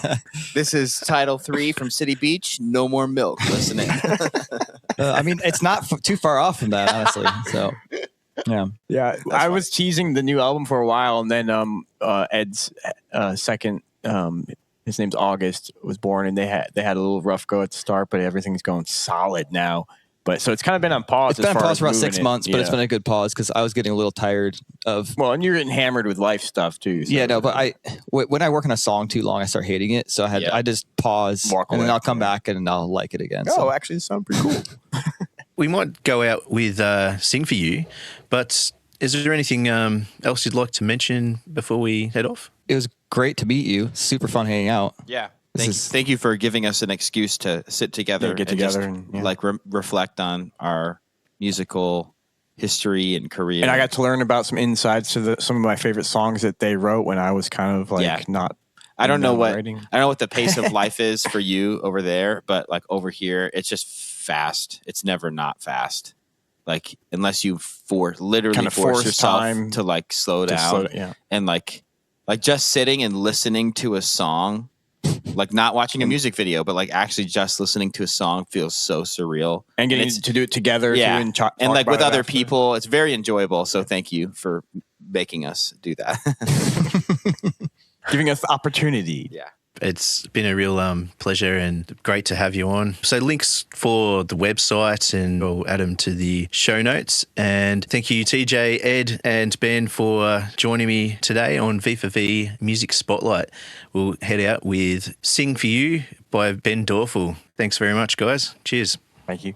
This is title 3 from City Beach. No more milk. Listen in.
I mean, it's not too far off from that, honestly. So, yeah.
Yeah, I was teasing the new album for a while, and then Ed's second, his name's August, was born, and they had a little rough go at the start, but everything's going solid now. But so it's kind of been on pause.
It's been on pause for about 6
moving
months, but it's been a good pause because I was getting a little tired of.
Well, and you're getting hammered with life stuff too. So.
Yeah, no, but when I work on a song too long, I start hating it. So I just pause,
Walk
and
away.
then I'll come back and I'll like it again.
Oh,
So.
actually, it sounds pretty cool.
We might go out with Sing For You, but is there anything else you'd like to mention before we head off?
It was great to meet you. Super fun hanging out.
Yeah.
This
Thank you for giving us an excuse to sit together,
Yeah, get
and
together
just,
and,
like reflect on our musical history and career.
And I got to learn about some insights to some of my favorite songs that they wrote when I was kind of like not.
I don't know what
writing.
I don't know what the pace of life is for you over there, but like over here, it's just fast. It's never not fast. Like unless you literally
Kind of
force
force
yourself
time
to like slow
to
down,
slow it, yeah.
and like just sitting and listening to a song, like not watching a music video, but like actually just listening to a song feels so surreal.
And getting to do it together,
Yeah,
too, and talk
and like
about
with
it
other
after.
people, it's very enjoyable. So thank you for making us do that.
Giving us the opportunity.
Yeah.
It's been a real pleasure and great to have you on. So links for the website and we'll add them to the show notes. And thank you, TJ, Ed and Ben for joining me today on V4V Music Spotlight. We'll head out with Sing For You by Ben Doerfel. Thanks very much, guys. Cheers.
Thank you.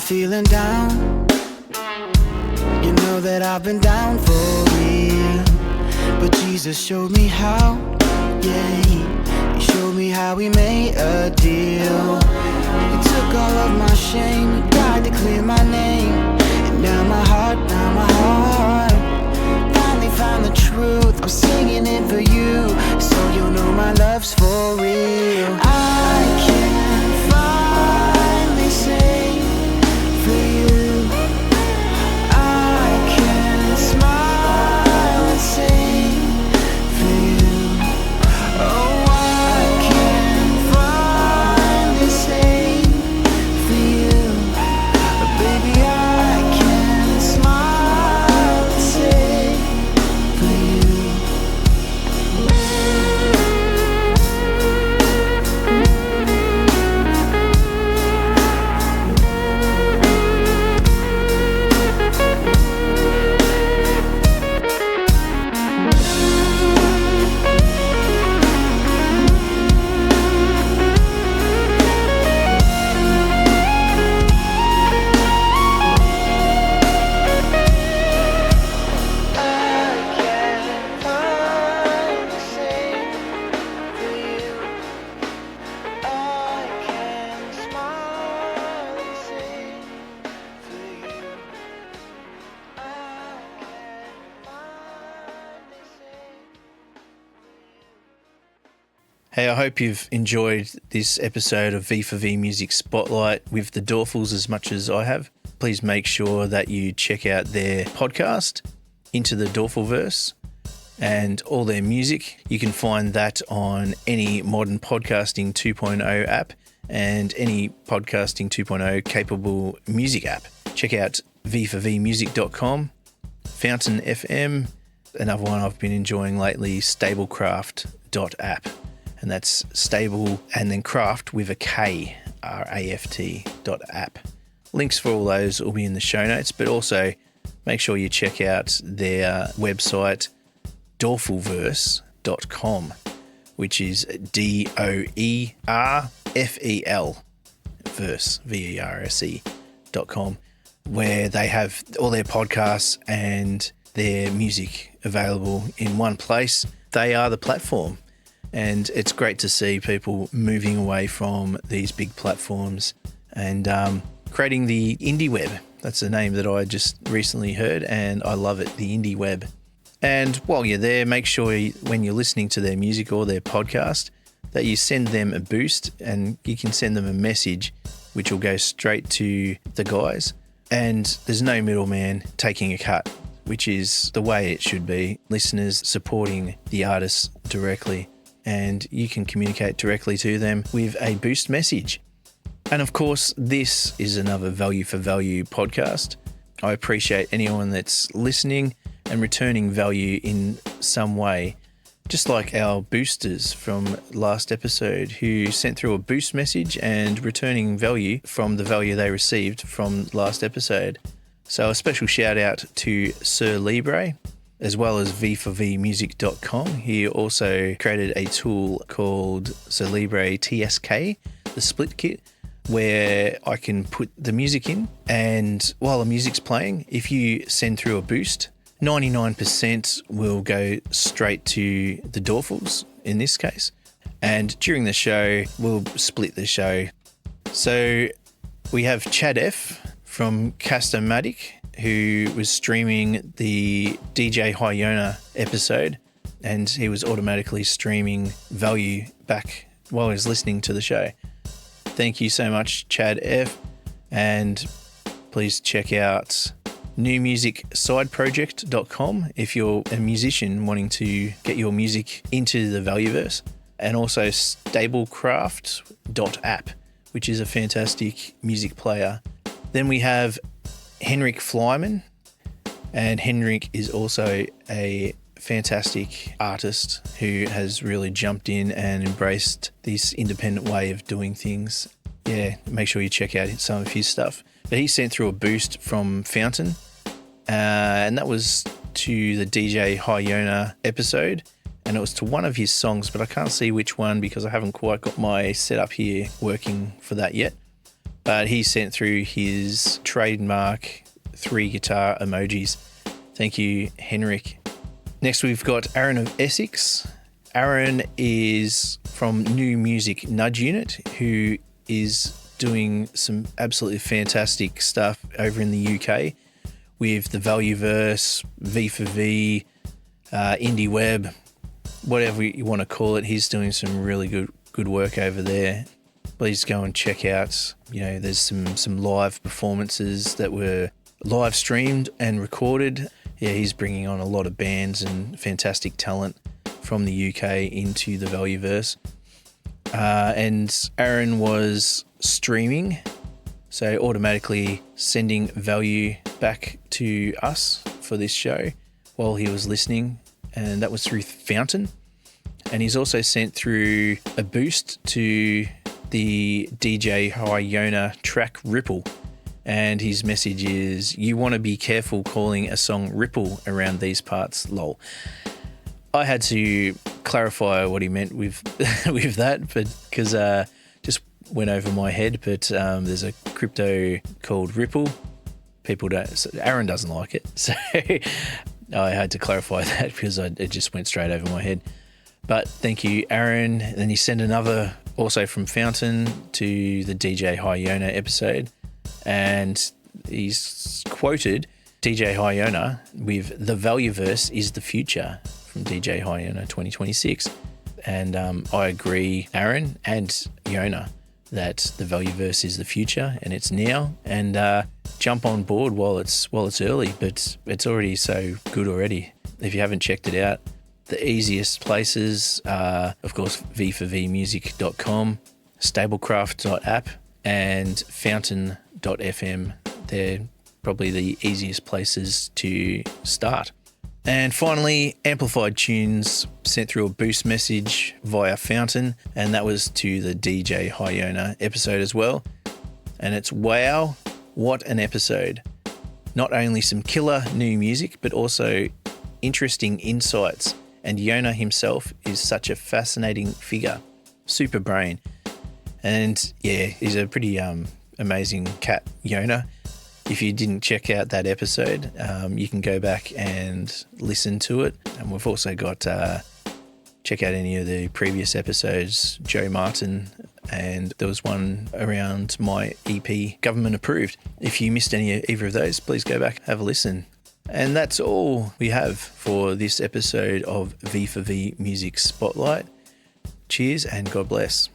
Feeling down, you know that I've been down for real, but Jesus showed me how, yeah, he showed me how we made a deal. He took all of my shame, he died to clear my name, and now my heart finally found the truth. I'm singing it for you, so you'll know my love's for real. I can finally say for you, I can smile and sing for you. Oh, I can finally say for you, baby, I can smile and say for you.
Hey, I hope you've enjoyed this episode of V4V Music Spotlight with the Doerfels as much as I have. Please make sure that you check out their podcast, Into the Doerfel-Verse, and all their music. You can find that on any modern podcasting 2.0 app and any podcasting 2.0 capable music app. Check out v4vmusic.com, Fountain FM, another one I've been enjoying lately, stablecraft.app. And that's stable and then craft with a K, RAFT.app. Links for all those will be in the show notes, but also make sure you check out their website, Doerfel-Verse.com, which is DOERFEL, verse, VERSE.com, where they have all their podcasts and their music available in one place. They are the platform. And it's great to see people moving away from these big platforms and creating the indie web. That's the name that I just recently heard, and I love it, the indie web. And while you're there, make sure when you're listening to their music or their podcast that you send them a boost, and you can send them a message which will go straight to the guys. And there's no middleman taking a cut, which is the way it should be. Listeners supporting the artists directly. And you can communicate directly to them with a boost message. And of course, this is another Value for Value podcast. I appreciate anyone that's listening and returning value in some way, just like our boosters from last episode who sent through a boost message and returning value from the value they received from last episode. So a special shout out to Sir Libre, as well as V4VMusic.com. He also created a tool called Libre TSK, the split kit, where I can put the music in, and while the music's playing, if you send through a boost, 99% will go straight to the Doerfels in this case. And during the show, we'll split the show. So we have ChadF from Castomatic, who was streaming the DJ Hyona episode, and he was automatically streaming value back while he was listening to the show. Thank you so much, ChadF, and please check out newmusicsideproject.com if you're a musician wanting to get your music into the Value-Verse, and also stablecraft.app, which is a fantastic music player. Then we have Henrik Flyman, and Henrik is also a fantastic artist who has really jumped in and embraced this independent way of doing things. Yeah, make sure you check out some of his stuff. But he sent through a boost from Fountain, and that was to the DJ Hyona episode, and it was to one of his songs, but I can't see which one because I haven't quite got my setup here working for that yet. But he sent through his trademark 3 guitar emojis. Thank you, Henrik. Next, we've got Aaronofessex. Aaron is from New Music Nudge Unit, who is doing some absolutely fantastic stuff over in the UK with the Value-Verse, V4V, Indie Web, whatever you want to call it. He's doing some really good work over there. Please go and check out, there's some live performances that were live streamed and recorded. Yeah, he's bringing on a lot of bands and fantastic talent from the UK into the Value-Verse. And Aaron was streaming, so automatically sending value back to us for this show while he was listening, and that was through Fountain. And he's also sent through a boost to the DJ Hyona track Ripple, and his message is, "You want to be careful calling a song Ripple around these parts, lol." I had to clarify what he meant with with that, but because just went over my head. But there's a crypto called Ripple. People don't. Aaron doesn't like it, so I had to clarify that because it just went straight over my head. But thank you, Aaron. And then you send another also from Fountain to the DJ Hyona episode, and he's quoted DJ Hyona with "The Value-Verse is the future" from DJ Hyona 2026. And I agree, Aaron and Yona, that the Value-Verse is the future and it's now. And jump on board while it's early, but it's already so good already. If you haven't checked it out, the easiest places are, of course, V4VMusic.com, Stablecraft.app, and Fountain.fm. They're probably the easiest places to start. And finally, Amplified Tunes sent through a boost message via Fountain, and that was to the DJ Hyona episode as well. And it's, wow, what an episode. Not only some killer new music, but also interesting insights. And Yona himself is such a fascinating figure. Super brain. And yeah, he's a pretty amazing cat, Yona. If you didn't check out that episode, you can go back and listen to it. And we've also got, check out any of the previous episodes, Joe Martin, and there was one around my EP, Government Approved. If you missed either of those, please go back, have a listen. And that's all we have for this episode of V4V Music Spotlight. Cheers and God bless.